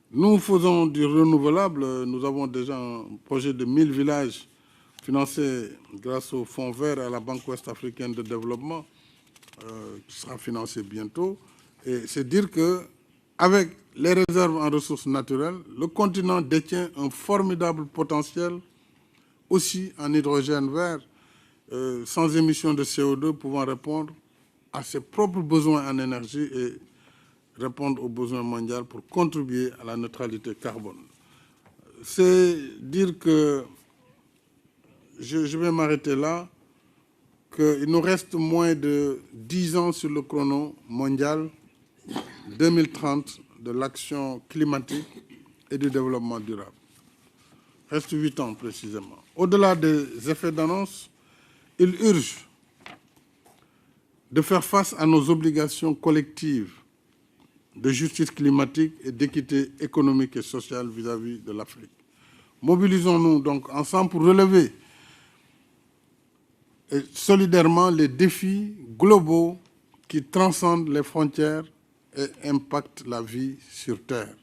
Nous faisons du renouvelable. Nous avons déjà un projet de 1000 villages financé grâce au Fonds vert et à la Banque ouest africaine de développement, qui sera financé bientôt. Et c'est dire qu'avec les réserves en ressources naturelles, le continent détient un formidable potentiel aussi en hydrogène vert, sans émission de CO2, pouvant répondre à ses propres besoins en énergie et répondre aux besoins mondiaux pour contribuer à la neutralité carbone. C'est dire que, je vais m'arrêter là, qu'il nous reste moins de 10 ans sur le chrono mondial 2030 de l'action climatique et du développement durable. Reste 8 ans précisément. Au-delà des effets d'annonce, il urge de faire face à nos obligations collectives de justice climatique et d'équité économique et sociale vis-à-vis de l'Afrique. Mobilisons-nous donc ensemble pour relever solidairement les défis globaux qui transcendent les frontières et impactent la vie sur Terre.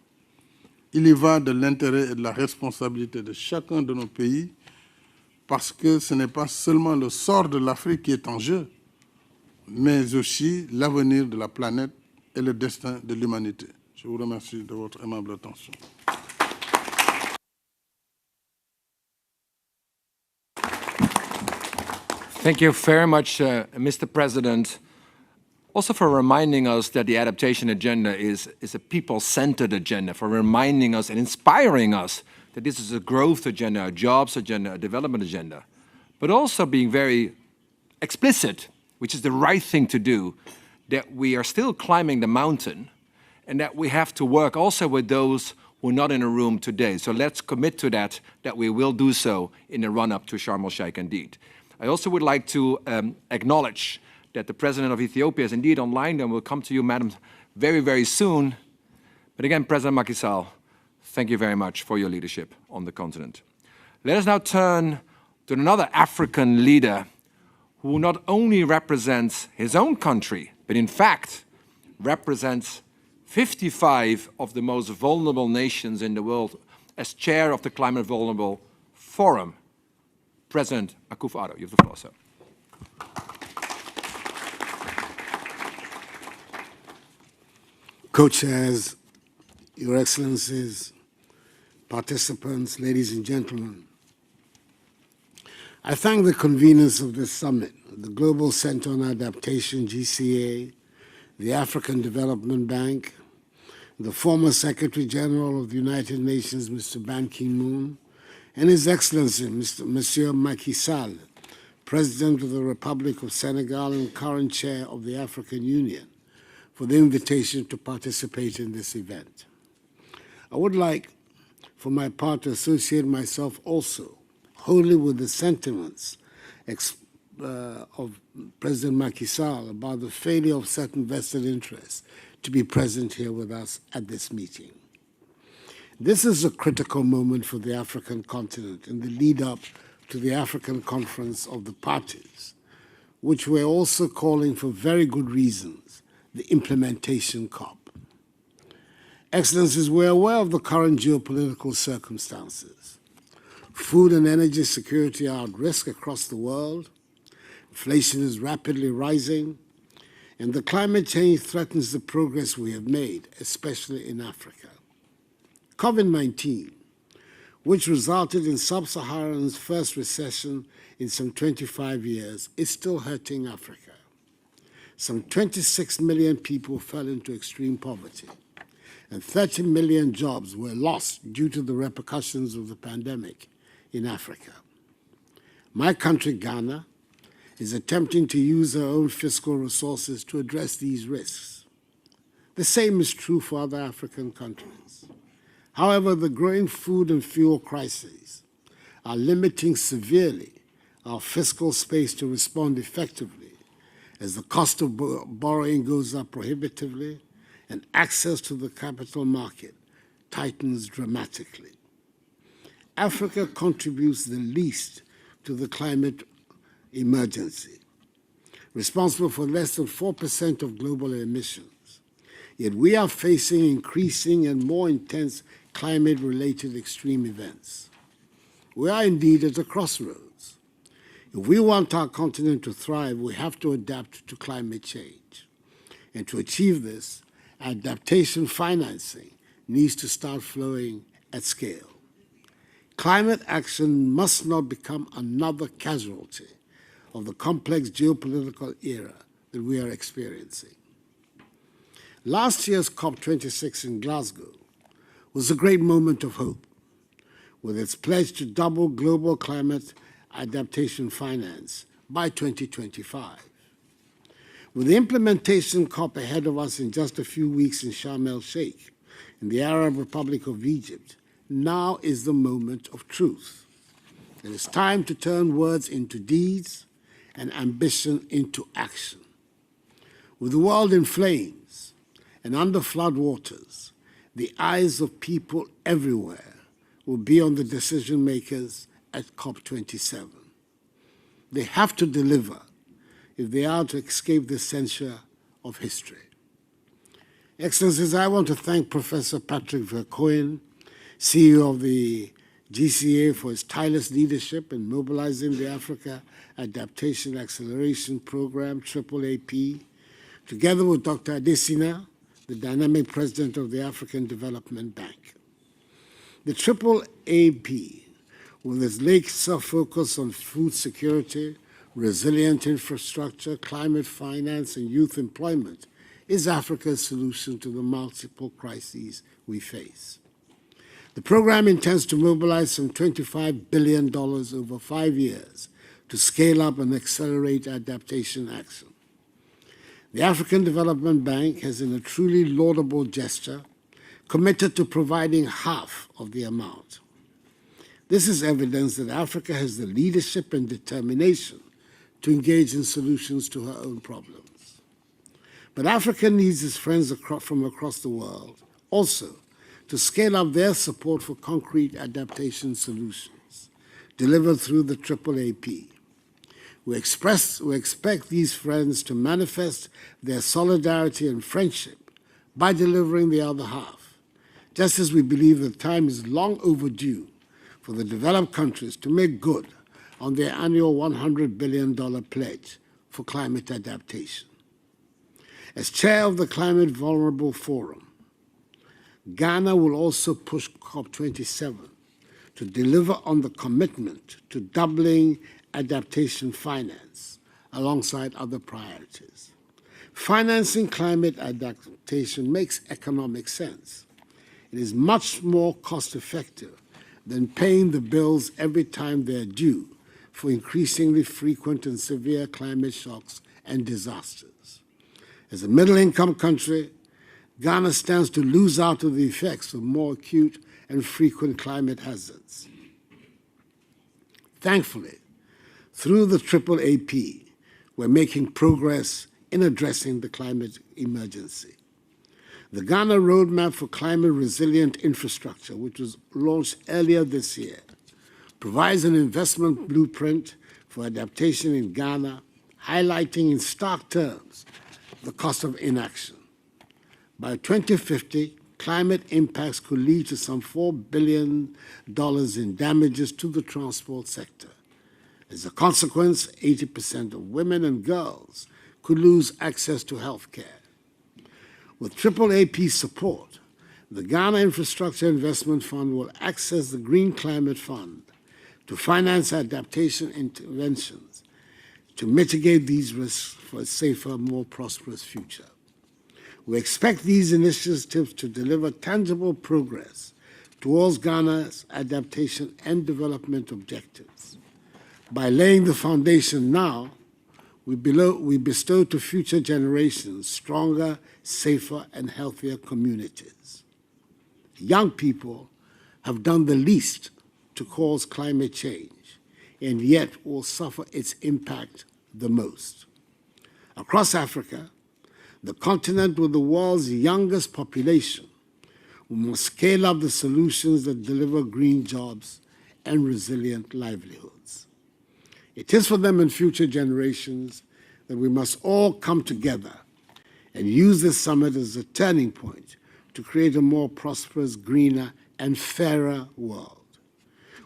Il y va de l'intérêt et de la responsabilité de chacun de nos pays, parce que ce n'est pas seulement le sort de l'Afrique qui est en jeu, mais aussi l'avenir de la planète et le destin de l'humanité. Je vous remercie de votre aimable attention. Thank you very much, Mr. President, also for reminding us that the adaptation agenda is a people-centered agenda, for reminding us and inspiring us that this is a growth agenda, a jobs agenda, a development agenda, but also being very explicit, which is the right thing to do, that we are still climbing the mountain and that we have to work also with those who are not in a room today. So let's commit to that we will do so in the run-up to Sharm el-Sheikh indeed. I also would like to acknowledge that the President of Ethiopia is indeed online, and we'll come to you, Madam, very, very soon. But again, President Macky Sall, thank you very much for your leadership on the continent. Let us now turn to another African leader who not only represents his own country, but in fact represents 55 of the most vulnerable nations in the world as chair of the Climate Vulnerable Forum. President Akufo-Addo, you have the floor, sir. Co-chairs, Your Excellencies, participants, ladies and gentlemen, I thank the conveners of this summit, the Global Center on Adaptation, GCA, the African Development Bank, the former Secretary General of the United Nations, Mr. Ban Ki-moon, and His Excellency, Monsieur Macky Sall, President of the Republic of Senegal and current Chair of the African Union, for the invitation to participate in this event. I would like, for my part, to associate myself also wholly with the sentiments of President Macky Sall about the failure of certain vested interests to be present here with us at this meeting. This is a critical moment for the African continent in the lead-up to the African Conference of the Parties, which we're also calling for very good reasons, the implementation COP. Excellencies, we're aware of the current geopolitical circumstances. Food and energy security are at risk across the world. Inflation is rapidly rising, and the climate change threatens the progress we have made, especially in Africa. COVID-19, which resulted in sub-Saharan's first recession in some 25 years, is still hurting Africa. Some 26 million people fell into extreme poverty, and 30 million jobs were lost due to the repercussions of the pandemic in Africa. My country, Ghana, is attempting to use her own fiscal resources to address these risks. The same is true for other African countries. However, the growing food and fuel crises are limiting severely our fiscal space to respond effectively as the cost of borrowing goes up prohibitively and access to the capital market tightens dramatically. Africa contributes the least to the climate emergency, responsible for less than 4% of global emissions. Yet we are facing increasing and more intense climate-related extreme events. We are indeed at a crossroads. If we want our continent to thrive, we have to adapt to climate change. And to achieve this, adaptation financing needs to start flowing at scale. Climate action must not become another casualty of the complex geopolitical era that we are experiencing. Last year's COP26 in Glasgow was a great moment of hope, with its pledge to double global climate adaptation finance by 2025. With the implementation COP ahead of us in just a few weeks in Sharm el-Sheikh, in the Arab Republic of Egypt, now is the moment of truth. It is time to turn words into deeds and ambition into action. With the world in flames and under floodwaters, the eyes of people everywhere will be on the decision makers at COP27. They have to deliver if they are to escape the censure of history. Excellencies, I want to thank Professor Patrick Vercoyen, CEO of the GCA, for his tireless leadership in mobilizing the Africa Adaptation Acceleration Program, AAAP, together with Dr. Adesina, the dynamic president of the African Development Bank. The AAAP, with its laser focus on food security, resilient infrastructure, climate finance, and youth employment, is Africa's solution to the multiple crises we face. The program intends to mobilize some $25 billion over 5 years to scale up and accelerate adaptation action. The African Development Bank has, in a truly laudable gesture, committed to providing half of the amount. This is evidence that Africa has the leadership and determination to engage in solutions to her own problems. But Africa needs its friends from across the world also to scale up their support for concrete adaptation solutions delivered through the AAAP. We expect these friends to manifest their solidarity and friendship by delivering the other half, just as we believe the time is long overdue for the developed countries to make good on their annual $100 billion pledge for climate adaptation. As chair of the Climate Vulnerable Forum, Ghana will also push COP27 to deliver on the commitment to doubling adaptation finance alongside other priorities. Financing climate adaptation makes economic sense. It is much more cost-effective than paying the bills every time they're due for increasingly frequent and severe climate shocks and disasters. As a middle-income country, Ghana stands to lose out of the effects of more acute and frequent climate hazards. Thankfully, through the AAAP, we're making progress in addressing the climate emergency. The Ghana Roadmap for Climate Resilient Infrastructure, which was launched earlier this year, provides an investment blueprint for adaptation in Ghana, highlighting in stark terms the cost of inaction. By 2050, climate impacts could lead to some $4 billion in damages to the transport sector. As a consequence, 80% of women and girls could lose access to health care. With AAAP support, the Ghana Infrastructure Investment Fund will access the Green Climate Fund to finance adaptation interventions to mitigate these risks for a safer, more prosperous future. We expect these initiatives to deliver tangible progress towards Ghana's adaptation and development objectives. By laying the foundation now, we bestow to future generations stronger, safer, and healthier communities. Young people have done the least to cause climate change, and yet will suffer its impact the most. Across Africa, the continent with the world's youngest population, we must scale up the solutions that deliver green jobs and resilient livelihoods. It is for them and future generations that we must all come together and use this summit as a turning point to create a more prosperous, greener, and fairer world.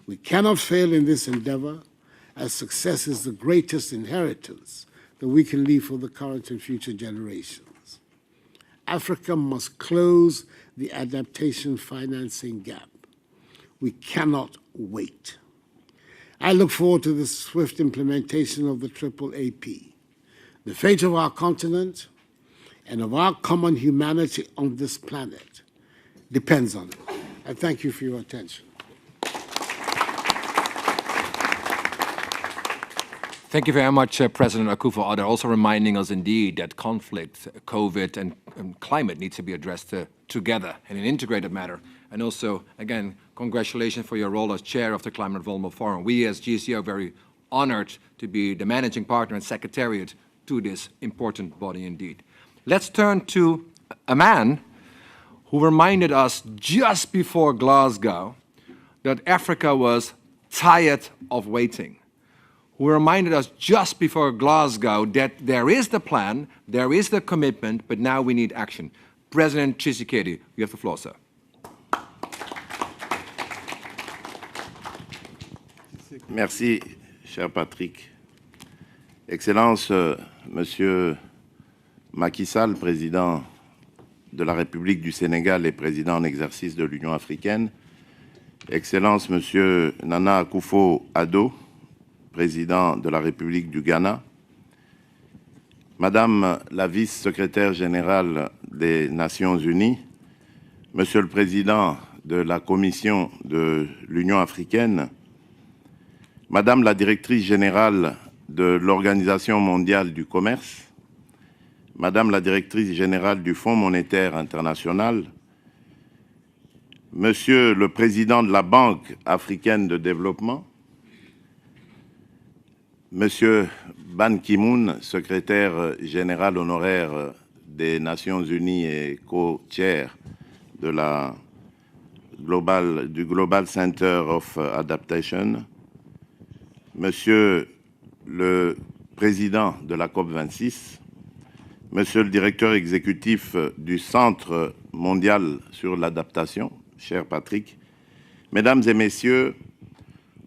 We cannot fail in this endeavor, as success is the greatest inheritance that we can leave for the current and future generations. Africa must close the adaptation financing gap. We cannot wait. I look forward to the swift implementation of the AAAP. The fate of our continent and of our common humanity on this planet depends on it. I thank you for your attention. Thank you very much, President Akufo-Addo, also reminding us indeed that conflict, COVID, and climate needs to be addressed together in an integrated manner. And also, again, congratulations for your role as chair of the Climate Vulnerable Forum. We as GCA are very honored to be the managing partner and secretariat to this important body indeed. Let's turn to a man who reminded us just before Glasgow that Africa was tired of waiting. Who reminded us just before Glasgow that there is the plan, there is the commitment, but now we need action. President Tshisekedi, you have the floor, sir. Merci, cher Patrick. Excellence, Monsieur Macky Sall, président de la République du Sénégal et président en exercice de l'Union africaine. Excellence, Monsieur Nana Akufo-Addo, président de la République du Ghana. Madame la vice-secrétaire générale des Nations Unies, Monsieur le Président de la Commission de l'Union africaine, Madame la directrice générale de l'Organisation mondiale du commerce, Madame la directrice générale du Fonds monétaire international, Monsieur le Président de la Banque africaine de développement, Monsieur Ban Ki-moon, secrétaire général honoraire des Nations Unies et co-chair de du Global Center of Adaptation, Monsieur le Président de la COP26, Monsieur le Directeur exécutif du Centre mondial sur l'adaptation, cher Patrick, Mesdames et Messieurs,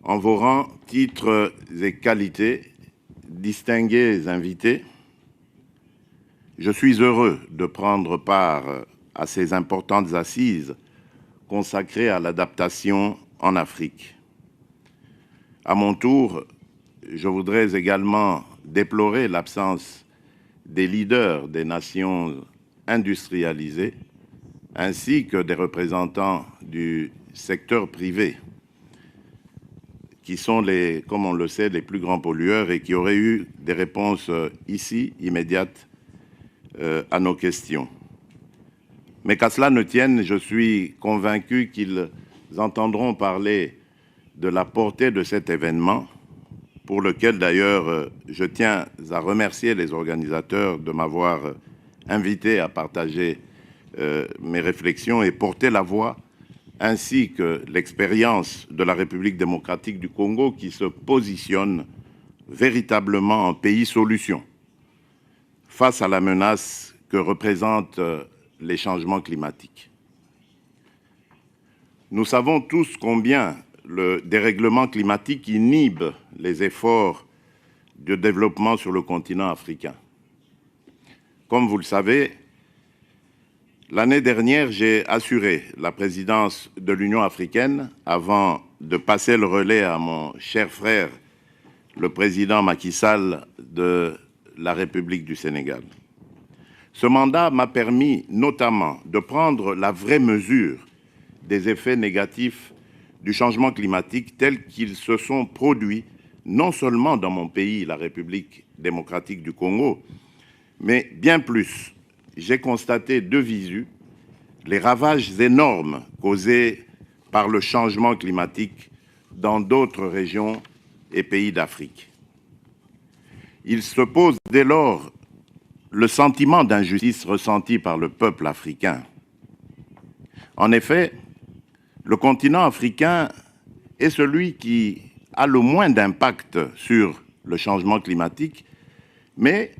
en vos rangs, titres et qualités, distingués invités, je suis heureux de prendre part à ces importantes assises consacrées à l'adaptation en Afrique. À mon tour, je voudrais également déplorer l'absence des leaders des nations industrialisées ainsi que des représentants du secteur privé qui sont, comme on le sait, les plus grands pollueurs et qui auraient eu des réponses ici, immédiates, à nos questions. Mais qu'à cela ne tienne, je suis convaincu qu'ils entendront parler de la portée de cet événement, pour lequel d'ailleurs je tiens à remercier les organisateurs de m'avoir invité à partager mes réflexions et porter la voix, ainsi que l'expérience de la République démocratique du Congo qui se positionne véritablement en pays solution face à la menace que représentent les changements climatiques. Nous savons tous combien le dérèglement climatique inhibe les efforts de développement sur le continent africain. Comme vous le savez, l'année dernière, j'ai assuré la présidence de l'Union africaine avant de passer le relais à mon cher frère, le président Macky Sall de la République du Sénégal. Ce mandat m'a permis notamment de prendre la vraie mesure des effets négatifs du changement climatique tels qu'ils se sont produits non seulement dans mon pays, la République démocratique du Congo, mais bien plus. J'ai constaté de visu les ravages énormes causés par le changement climatique dans d'autres régions et pays d'Afrique. Il se pose dès lors le sentiment d'injustice ressenti par le peuple africain. En effet, le continent africain est celui qui a le moins d'impact sur le changement climatique, mais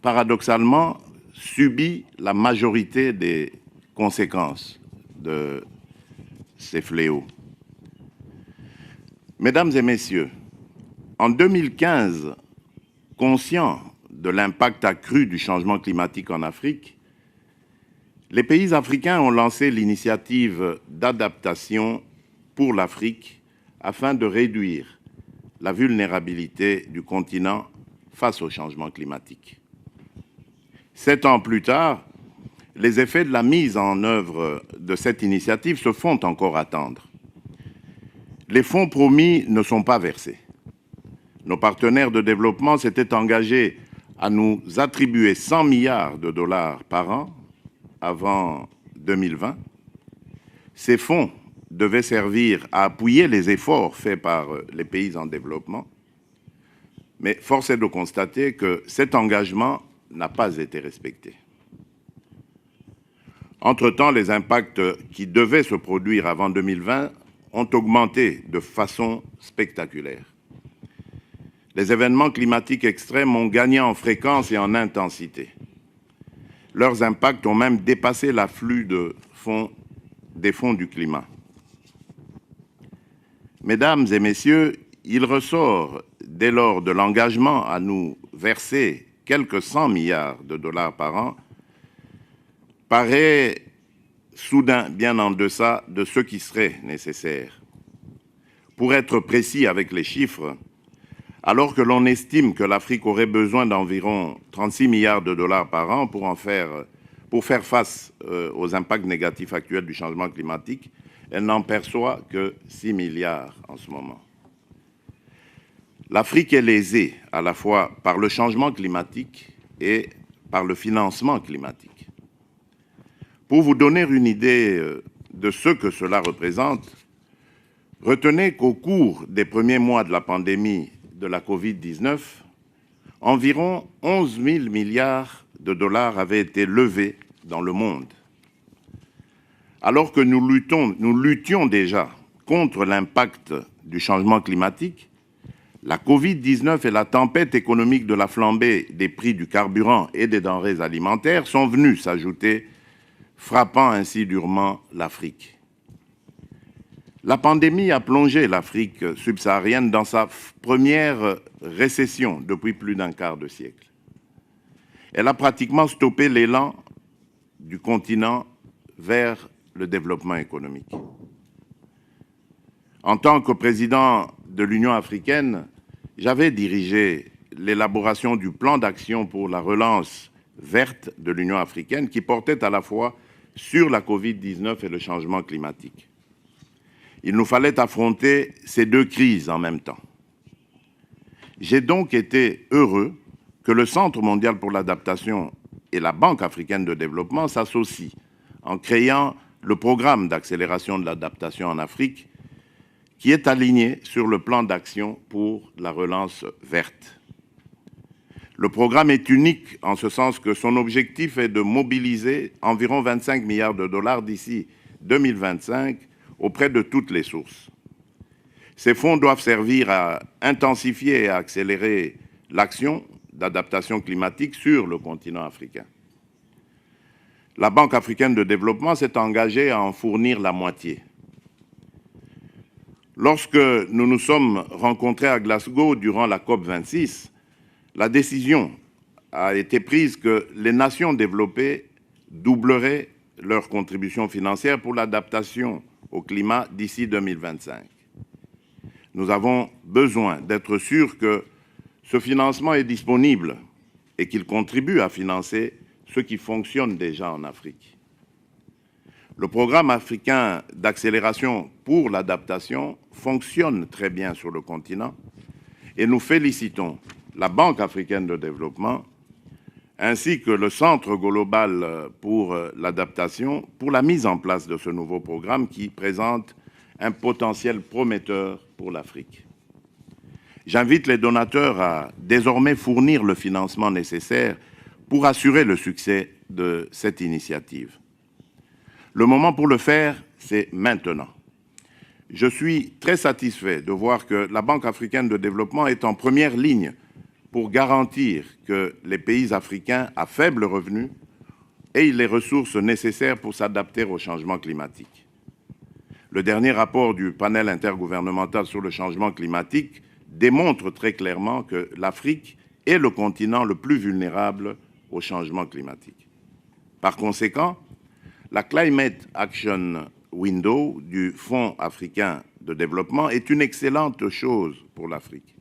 paradoxalement subit la majorité des conséquences de ces fléaux. Mesdames et messieurs, en 2015, conscients de l'impact accru du changement climatique en Afrique, les pays africains ont lancé l'initiative d'adaptation pour l'Afrique afin de réduire la vulnérabilité du continent face au changement climatique. 7 ans plus tard, les effets de la mise en œuvre de cette initiative se font encore attendre. Les fonds promis ne sont pas versés. Nos partenaires de développement s'étaient engagés à nous attribuer 100 milliards de dollars par an avant 2020. Ces fonds devaient servir à appuyer les efforts faits par les pays en développement. Mais force est de constater que cet engagement n'a pas été respecté. Entre-temps, les impacts qui devaient se produire avant 2020 ont augmenté de façon spectaculaire. Les événements climatiques extrêmes ont gagné en fréquence et en intensité. Leurs impacts ont même dépassé l'afflux des fonds du climat. Mesdames et messieurs, il ressort dès lors de l'engagement à nous verser quelques 100 milliards de dollars par an, paraît soudain bien en deçà de ce qui serait nécessaire. Pour être précis avec les chiffres, alors que l'on estime que l'Afrique aurait besoin d'environ 36 milliards de dollars par an pour faire face aux impacts négatifs actuels du changement climatique, elle n'en perçoit que 6 milliards en ce moment. L'Afrique est lésée à la fois par le changement climatique et par le financement climatique. Pour vous donner une idée de ce que cela représente, retenez qu'au cours des premiers mois de la pandémie de la Covid-19, environ 11 000 milliards de dollars avaient été levés dans le monde. Alors que nous luttions déjà contre l'impact du changement climatique, la Covid-19 et la tempête économique de la flambée des prix du carburant et des denrées alimentaires sont venus s'ajouter, frappant ainsi durement l'Afrique. La pandémie a plongé l'Afrique subsaharienne dans sa première récession depuis plus d'un quart de siècle. Elle a pratiquement stoppé l'élan du continent vers le développement économique. En tant que président de l'Union africaine, j'avais dirigé l'élaboration du plan d'action pour la relance verte de l'Union africaine qui portait à la fois sur la Covid-19 et le changement climatique. Il nous fallait affronter ces deux crises en même temps. J'ai donc été heureux que le Centre mondial pour l'adaptation et la Banque africaine de développement s'associent en créant le programme d'accélération de l'adaptation en Afrique qui est aligné sur le plan d'action pour la relance verte. Le programme est unique en ce sens que son objectif est de mobiliser environ 25 milliards de dollars d'ici 2025 auprès de toutes les sources. Ces fonds doivent servir à intensifier et à accélérer l'action d'adaptation climatique sur le continent africain. La Banque africaine de développement s'est engagée à en fournir la moitié. Lorsque nous nous sommes rencontrés à Glasgow durant la COP26, la décision a été prise que les nations développées doubleraient leur contribution financière pour l'adaptation au climat d'ici 2025. Nous avons besoin d'être sûrs que ce financement est disponible et qu'il contribue à financer ce qui fonctionne déjà en Afrique. Le programme africain d'accélération pour l'adaptation fonctionne très bien sur le continent et nous félicitons la Banque africaine de développement ainsi que le Centre global pour l'adaptation pour la mise en place de ce nouveau programme qui présente un potentiel prometteur pour l'Afrique. J'invite les donateurs à désormais fournir le financement nécessaire pour assurer le succès de cette initiative. Le moment pour le faire, c'est maintenant. Je suis très satisfait de voir que la Banque africaine de développement est en première ligne pour garantir que les pays africains à faible revenu aient les ressources nécessaires pour s'adapter au changement climatique. Le dernier rapport du panel intergouvernemental sur le changement climatique démontre très clairement que l'Afrique est le continent le plus vulnérable au changement climatique. Par conséquent, la Climate Action Window du Fonds africain de développement est une excellente chose pour l'Afrique.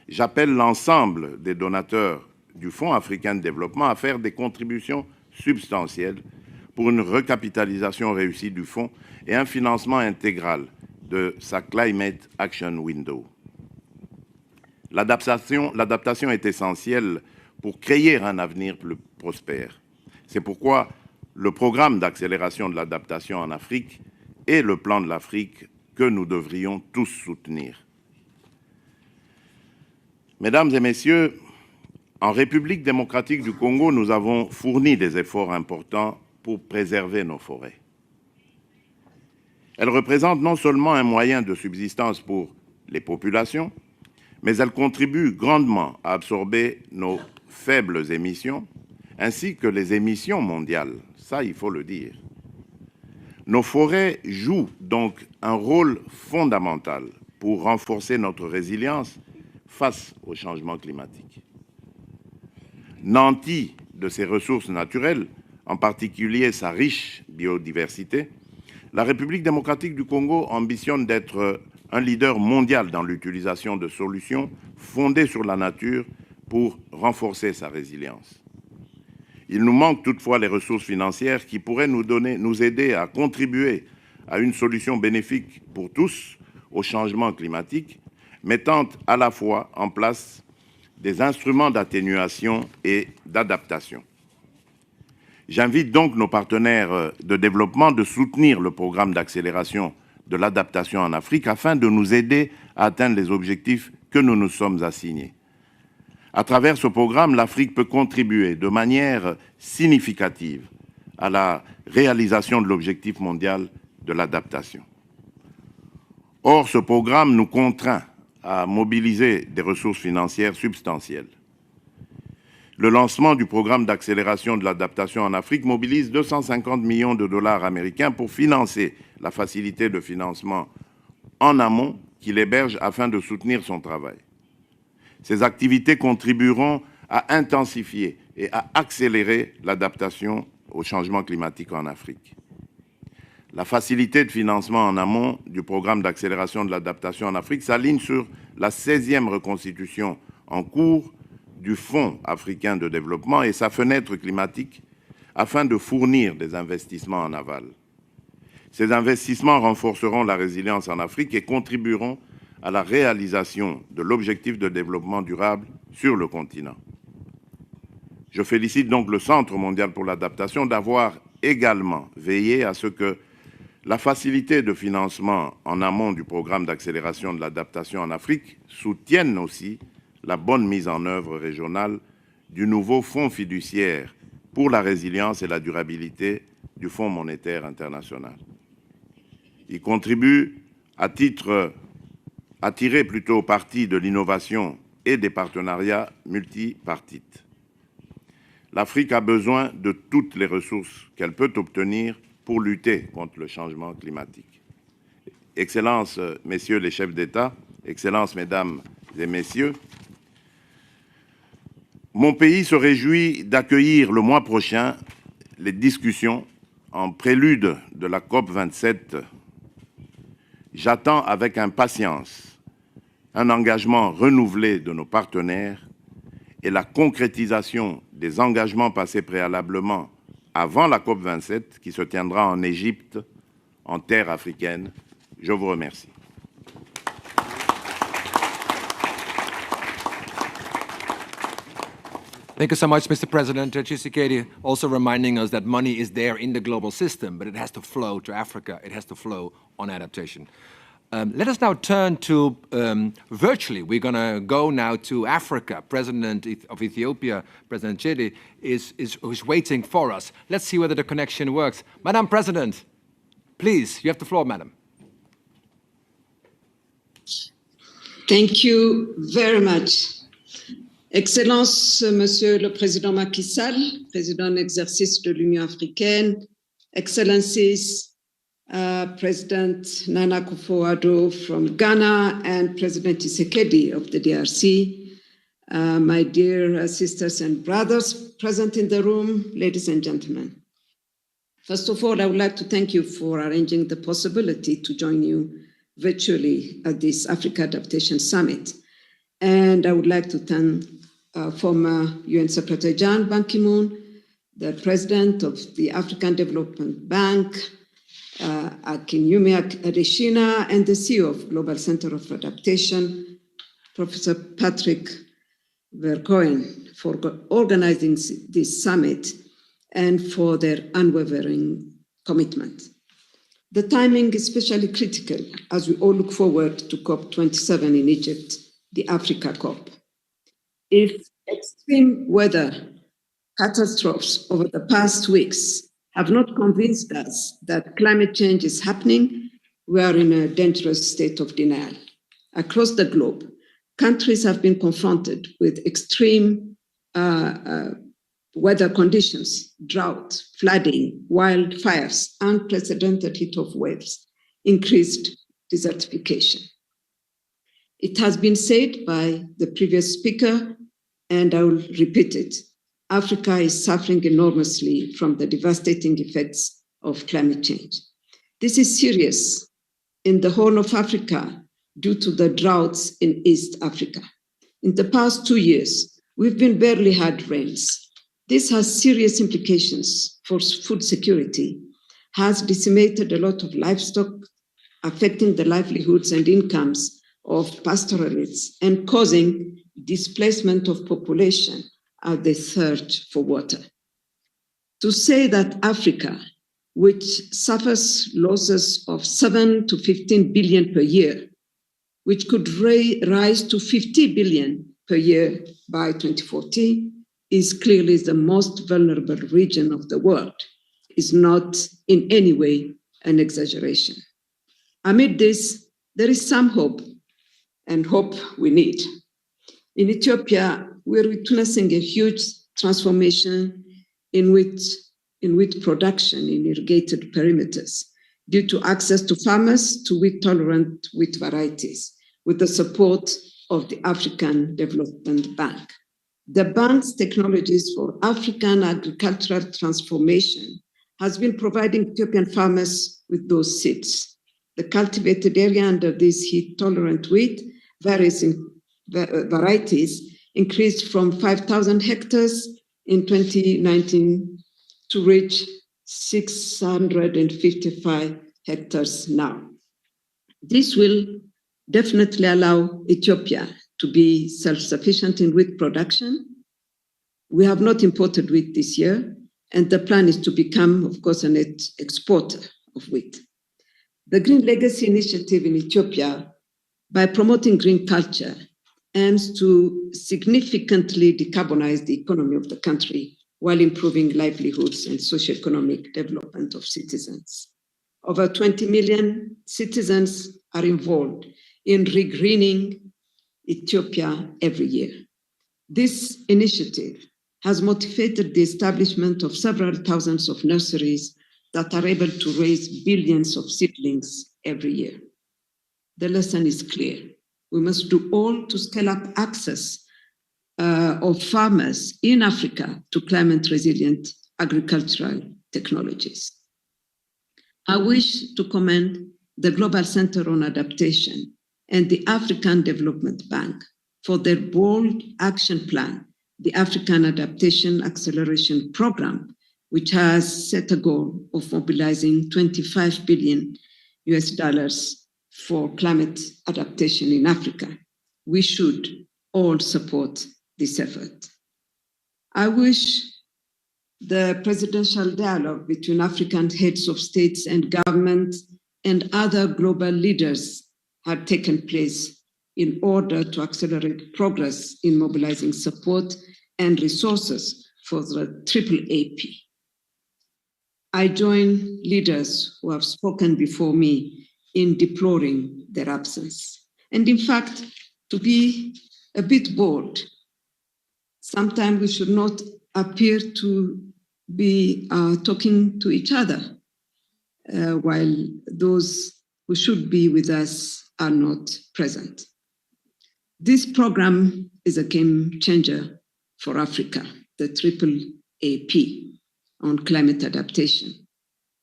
J'appelle l'ensemble des donateurs du Fonds africain de développement à faire des contributions substantielles pour une recapitalisation réussie du fonds et un financement intégral de sa Climate Action Window. L'adaptation est essentielle pour créer un avenir plus prospère. C'est pourquoi le programme d'accélération de l'adaptation en Afrique est le plan de l'Afrique que nous devrions tous soutenir. Mesdames et messieurs, en République démocratique du Congo, nous avons fourni des efforts importants pour préserver nos forêts. Elles représentent non seulement un moyen de subsistance pour les populations, mais elles contribuent grandement à absorber nos faibles émissions ainsi que les émissions mondiales, ça il faut le dire. Nos forêts jouent donc un rôle fondamental pour renforcer notre résilience face au changement climatique. Nantie de ses ressources naturelles, en particulier sa riche biodiversité, la République démocratique du Congo ambitionne d'être un leader mondial dans l'utilisation de solutions fondées sur la nature pour renforcer sa résilience. Il nous manque toutefois les ressources financières qui pourraient nous aider à contribuer à une solution bénéfique pour tous au changement climatique, mettant à la fois en place des instruments d'atténuation et d'adaptation. J'invite donc nos partenaires de développement de soutenir le programme d'accélération de l'adaptation en Afrique afin de nous aider à atteindre les objectifs que nous nous sommes assignés. À travers ce programme, l'Afrique peut contribuer de manière significative à la réalisation de l'objectif mondial de l'adaptation. Or, ce programme nous contraint à mobiliser des ressources financières substantielles. Le lancement du programme d'accélération de l'adaptation en Afrique mobilise 250 millions de dollars américains pour financer la facilité de financement en amont qu'il héberge afin de soutenir son travail. Ces activités contribueront à intensifier et à accélérer l'adaptation au changement climatique en Afrique. La facilité de financement en amont du programme d'accélération de l'adaptation en Afrique s'aligne sur la 16e reconstitution en cours du Fonds africain de développement et sa fenêtre climatique afin de fournir des investissements en aval. Ces investissements renforceront la résilience en Afrique et contribueront à la réalisation de l'objectif de développement durable sur le continent. Je félicite donc le Centre mondial pour l'adaptation d'avoir également veillé à ce que la facilité de financement en amont du programme d'accélération de l'adaptation en Afrique soutienne aussi la bonne mise en œuvre régionale du nouveau Fonds fiduciaire pour la résilience et la durabilité du Fonds monétaire international. Il contribue à tirer plutôt parti de l'innovation et des partenariats multipartites. L'Afrique a besoin de toutes les ressources qu'elle peut obtenir pour lutter contre le changement climatique. Excellences, messieurs les chefs d'État, Excellences, mesdames et messieurs, mon pays se réjouit d'accueillir le mois prochain les discussions en prélude de la COP27. J'attends avec impatience un engagement renouvelé de nos partenaires et la concrétisation des engagements passés préalablement avant la COP27 qui se tiendra en Égypte, en terre africaine. Je vous remercie. Thank you so much, Mr. President. Tshisekedi also reminding us that money is there in the global system, but it has to flow to Africa. It has to flow on adaptation. Let us now turn to virtually. We're going to go now to Africa. President of Ethiopia, President Chidi, is waiting for us. Let's see whether the connection works. Madam President, please, you have the floor, madam. Thank you very much. Excellences, Monsieur le Président Macky Sall, Président en exercice de l'Union africaine, Excellencies, President Nana Akufo-Addo from Ghana and President Tshisekedi of the DRC, my dear sisters and brothers present in the room, ladies and gentlemen. First of all, I would like to thank you for arranging the possibility to join you virtually at this Africa Adaptation Summit. And I would like to thank former UN Secretary General Ban Ki-moon, the President of the African Development Bank, Akinwumi Adesina, and the CEO of Global Center of Adaptation, Professor Patrick Vercoen, for organizing this summit and for their unwavering commitment. The timing is especially critical as we all look forward to COP27 in Egypt, the Africa COP. If extreme weather catastrophes over the past weeks have not convinced us that climate change is happening, we are in a dangerous state of denial. Across the globe, countries have been confronted with extreme weather conditions, drought, flooding, wildfires, unprecedented heat of waves, increased desertification. It has been said by the previous speaker, and I will repeat it. Africa is suffering enormously from the devastating effects of climate change. This is serious in the whole of Africa due to the droughts in East Africa. In the past 2 years, we've been barely had rains. This has serious implications for food security, has decimated a lot of livestock, affecting the livelihoods and incomes of pastoralists and causing displacement of population as they search for water. To say that Africa, which suffers losses of 7 to 15 billion per year, which could rise to 50 billion per year by 2040, is clearly the most vulnerable region of the world, is not in any way an exaggeration. Amid this, there is some hope, and hope we need. In Ethiopia, we're witnessing a huge transformation in wheat production in irrigated perimeters due to access to farmers to wheat-tolerant wheat varieties with the support of the African Development Bank. The bank's technologies for African agricultural transformation has been providing Ethiopian farmers with those seeds. The cultivated area under these heat-tolerant wheat varieties increased from 5,000 hectares in 2019 to reach 655 hectares now. This will definitely allow Ethiopia to be self-sufficient in wheat production. We have not imported wheat this year, and the plan is to become, of course, a net exporter of wheat. The Green Legacy Initiative in Ethiopia, by promoting green culture, aims to significantly decarbonize the economy of the country while improving livelihoods and socioeconomic development of citizens. Over 20 million citizens are involved in regreening Ethiopia every year. This initiative has motivated the establishment of several thousands of nurseries that are able to raise billions of seedlings every year. The lesson is clear. We must do all to scale up access of farmers in Africa to climate-resilient agricultural technologies. I wish to commend the Global Center on Adaptation and the African Development Bank for their bold action plan, the African Adaptation Acceleration Program, which has set a goal of mobilizing $25 billion for climate adaptation in Africa. We should all support this effort. I wish the presidential dialogue between African heads of states and government and other global leaders had taken place in order to accelerate progress in mobilizing support and resources for the AAAP. I join leaders who have spoken before me in deploring their absence. And in fact, to be a bit bold, sometimes we should not appear to be talking to each other while those who should be with us are not present. This program is a game changer for Africa, the AAAP on climate adaptation.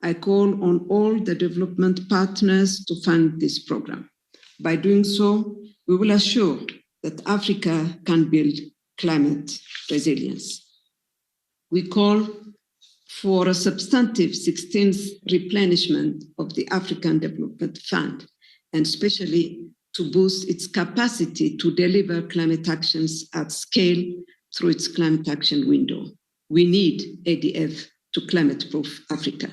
I call on all the development partners to fund this program. By doing so, we will assure that Africa can build climate resilience. We call for a substantive 16th replenishment of the African Development Fund, and especially to boost its capacity to deliver climate actions at scale through its climate action window. We need ADF to climate-proof Africa.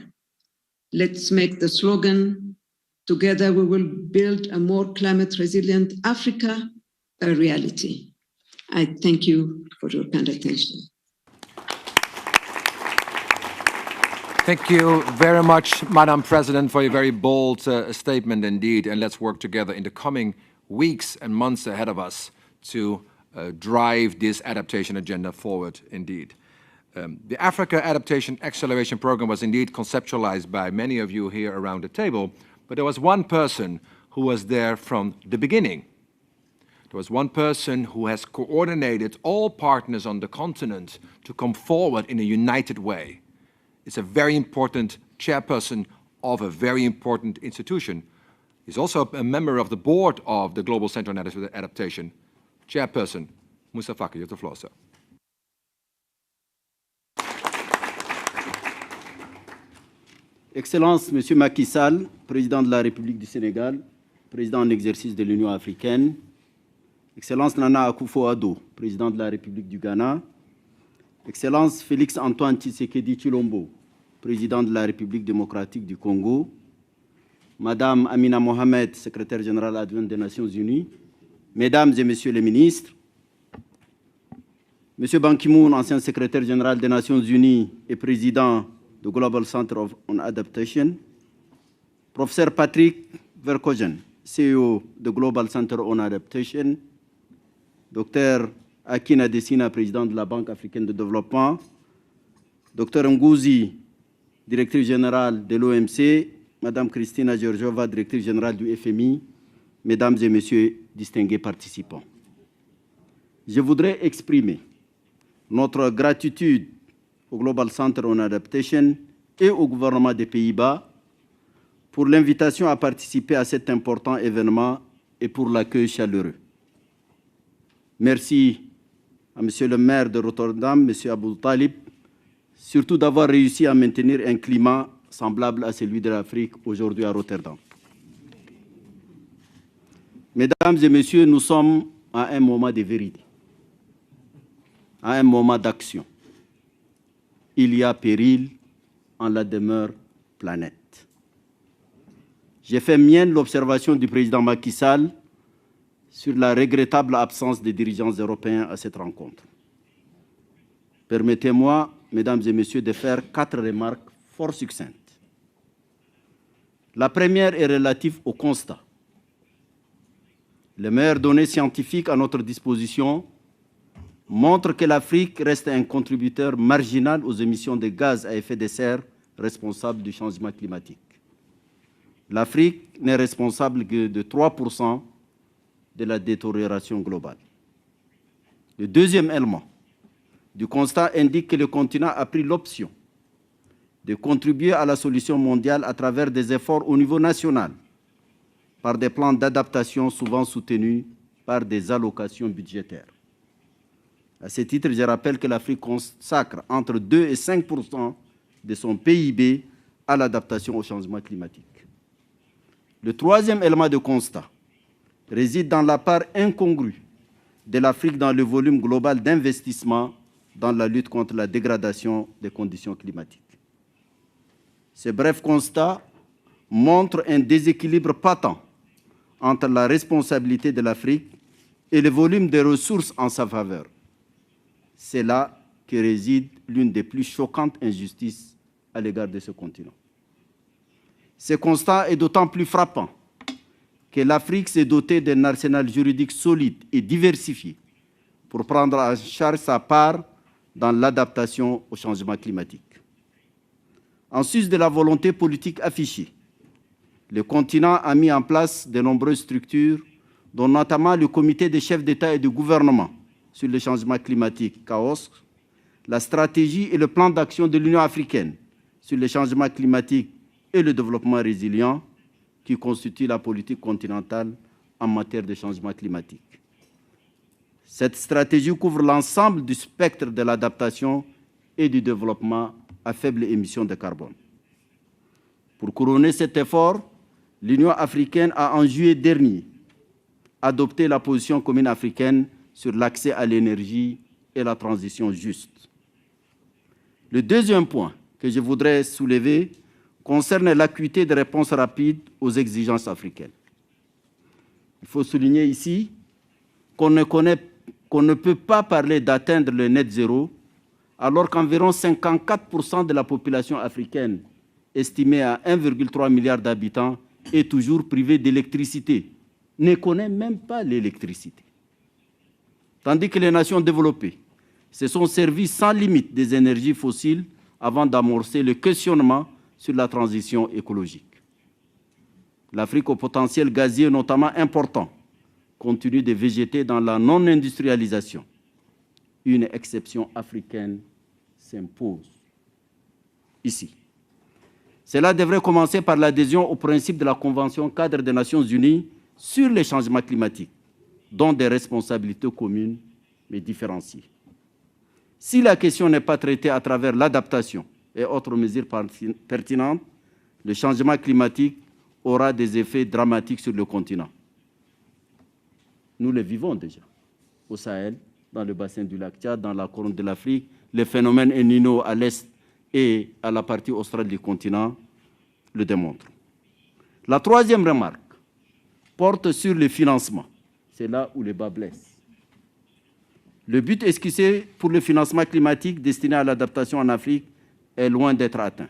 Let's make the slogan, "Together we will build a more climate-resilient Africa," a reality. I thank you for your kind attention. Thank you very much, Madam President, for a very bold statement indeed. And let's work together in the coming weeks and months ahead of us to drive this adaptation agenda forward indeed. The Africa Adaptation Acceleration Program was indeed conceptualized by many of you here around the table, but there was one person who was there from the beginning. There was one person who has coordinated all partners on the continent to come forward in a united way. It's a very important chairperson of a very important institution. He's also a member of the board of the Global Center on Adaptation. Chairperson, Moussa Faki, you have the floor, sir. Excellences, Monsieur Macky Sall, Président de la République du Sénégal, Président en exercice de l'Union africaine, Excellence Nana Akufo-Addo, Président de la République du Ghana, Excellence Félix-Antoine Tshisekedi Tshilombo, Président de la République démocratique du Congo, Madame Amina Mohamed, Secrétaire générale adjointe des Nations Unies, Mesdames et Messieurs les ministres, Monsieur Ban Ki-moon, ancien secrétaire général des Nations Unies et président du Global Center on Adaptation, Professeur Patrick Verkogen, CEO du Global Center on Adaptation, Dr Akin Adesina, président de la Banque africaine de développement, Dr Ngouzi, directrice générale de l'OMC, Madame Christina Georgieva, directrice générale du FMI, Mesdames et Messieurs distingués participants. Je voudrais exprimer notre gratitude au Global Center on Adaptation et au gouvernement des Pays-Bas pour l'invitation à participer à cet important événement et pour l'accueil chaleureux. Merci à Monsieur le maire de Rotterdam, Monsieur Abou Talib, surtout d'avoir réussi à maintenir un climat semblable à celui de l'Afrique aujourd'hui à Rotterdam. Mesdames et Messieurs, nous sommes à un moment de vérité, à un moment d'action. Il y a péril en la demeure planète. J'ai fait mienne l'observation du président Macky Sall sur la regrettable absence des dirigeants européens à cette rencontre. Permettez-moi, Mesdames et Messieurs, de faire 4 remarques fort succinctes. La première est relative au constat. Les meilleures données scientifiques à notre disposition montrent que l'Afrique reste un contributeur marginal aux émissions de gaz à effet de serre responsables du changement climatique. L'Afrique n'est responsable que de 3% de la détérioration globale. Le deuxième élément du constat indique que le continent a pris l'option de contribuer à la solution mondiale à travers des efforts au niveau national, par des plans d'adaptation souvent soutenus par des allocations budgétaires. À ce titre, je rappelle que l'Afrique consacre entre 2 et 5% de son PIB à l'adaptation au changement climatique. Le troisième élément de constat réside dans la part incongrue de l'Afrique dans le volume global d'investissement dans la lutte contre la dégradation des conditions climatiques. Ce bref constat montre un déséquilibre patent entre la responsabilité de l'Afrique et le volume de ressources en sa faveur. C'est là que réside l'une des plus choquantes injustices à l'égard de ce continent. Ce constat est d'autant plus frappant que l'Afrique s'est dotée d'un arsenal juridique solide et diversifié pour prendre en charge sa part dans l'adaptation au changement climatique. En sus de la volonté politique affichée, le continent a mis en place de nombreuses structures, dont notamment le comité des chefs d'État et de gouvernement sur le changement climatique, CAOS, la stratégie et le plan d'action de l'Union africaine sur le changement climatique et le développement résilient, qui constitue la politique continentale en matière de changement climatique. Cette stratégie couvre l'ensemble du spectre de l'adaptation et du développement à faible émission de carbone. Pour couronner cet effort, l'Union africaine a en juillet dernier adopté la position commune africaine sur l'accès à l'énergie et la transition juste. Le deuxième point que je voudrais soulever concerne l'acuité de réponse rapide aux exigences africaines. Il faut souligner ici qu'on ne peut pas parler d'atteindre le net zéro alors qu'environ 54% de la population africaine, estimée à 1,3 milliard d'habitants, est toujours privée d'électricité, ne connaît même pas l'électricité. Tandis que les nations développées se sont servis sans limite des énergies fossiles avant d'amorcer le questionnement sur la transition écologique. L'Afrique au potentiel gazier notamment important continue de végéter dans la non-industrialisation. Une exception africaine s'impose ici. Cela devrait commencer par l'adhésion au principe de la Convention cadre des Nations Unies sur les changements climatiques, dont des responsabilités communes mais différenciées. Si la question n'est pas traitée à travers l'adaptation et autres mesures pertinentes, le changement climatique aura des effets dramatiques sur le continent. Nous le vivons déjà au Sahel, dans le bassin du lac Tchad, dans la Corne de l'Afrique, les phénomènes El Niño à l'est et à la partie australe du continent le démontrent. La troisième remarque porte sur le financement. C'est là où le bas blesse. Le but esquissé pour le financement climatique destiné à l'adaptation en Afrique est loin d'être atteint.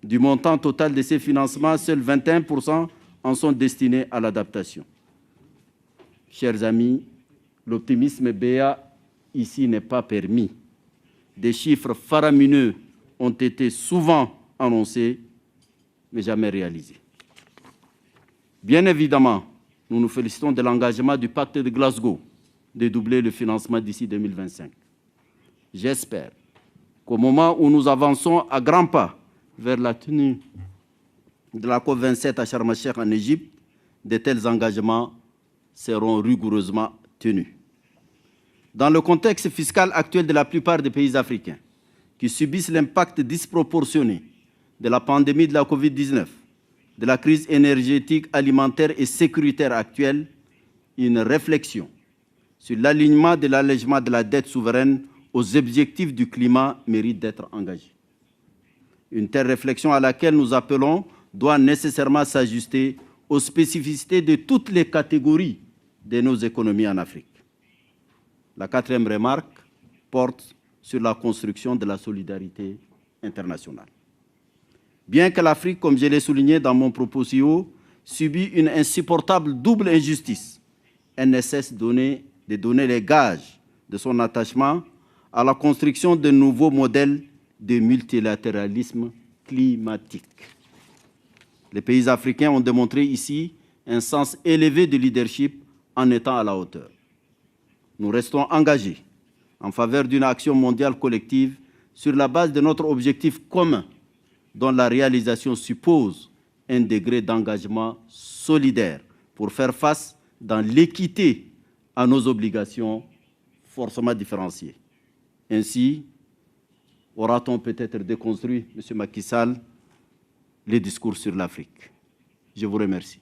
Du montant total de ces financements, seuls 21% en sont destinés à l'adaptation. Chers amis, l'optimisme BA ici n'est pas permis. Des chiffres faramineux ont été souvent annoncés, mais jamais réalisés. Bien évidemment, nous nous félicitons de l'engagement du pacte de Glasgow de doubler le financement d'ici 2025. J'espère qu'au moment où nous avançons à grands pas vers la tenue de la COP27 à Sharm el-Sheikh en Égypte, de tels engagements seront rigoureusement tenus. Dans le contexte fiscal actuel de la plupart des pays africains, qui subissent l'impact disproportionné de la pandémie de la COVID-19, de la crise énergétique, alimentaire et sécuritaire actuelle, une réflexion sur l'alignement de l'allègement de la dette souveraine aux objectifs du climat mérite d'être engagée. Une telle réflexion à laquelle nous appelons doit nécessairement s'ajuster aux spécificités de toutes les catégories de nos économies en Afrique. La quatrième remarque porte sur la construction de la solidarité internationale. Bien que l'Afrique, comme je l'ai souligné dans mon propos si haut, subit une insupportable double injustice, elle ne cesse de donner les gages de son attachement à la construction de nouveaux modèles de multilatéralisme climatique. Les pays africains ont démontré ici un sens élevé de leadership en étant à la hauteur. Nous restons engagés en faveur d'une action mondiale collective sur la base de notre objectif commun, dont la réalisation suppose un degré d'engagement solidaire pour faire face dans l'équité à nos obligations forcément différenciées. Ainsi, aura-t-on peut-être déconstruit, M. Macky Sall, les discours sur l'Afrique. Je vous remercie.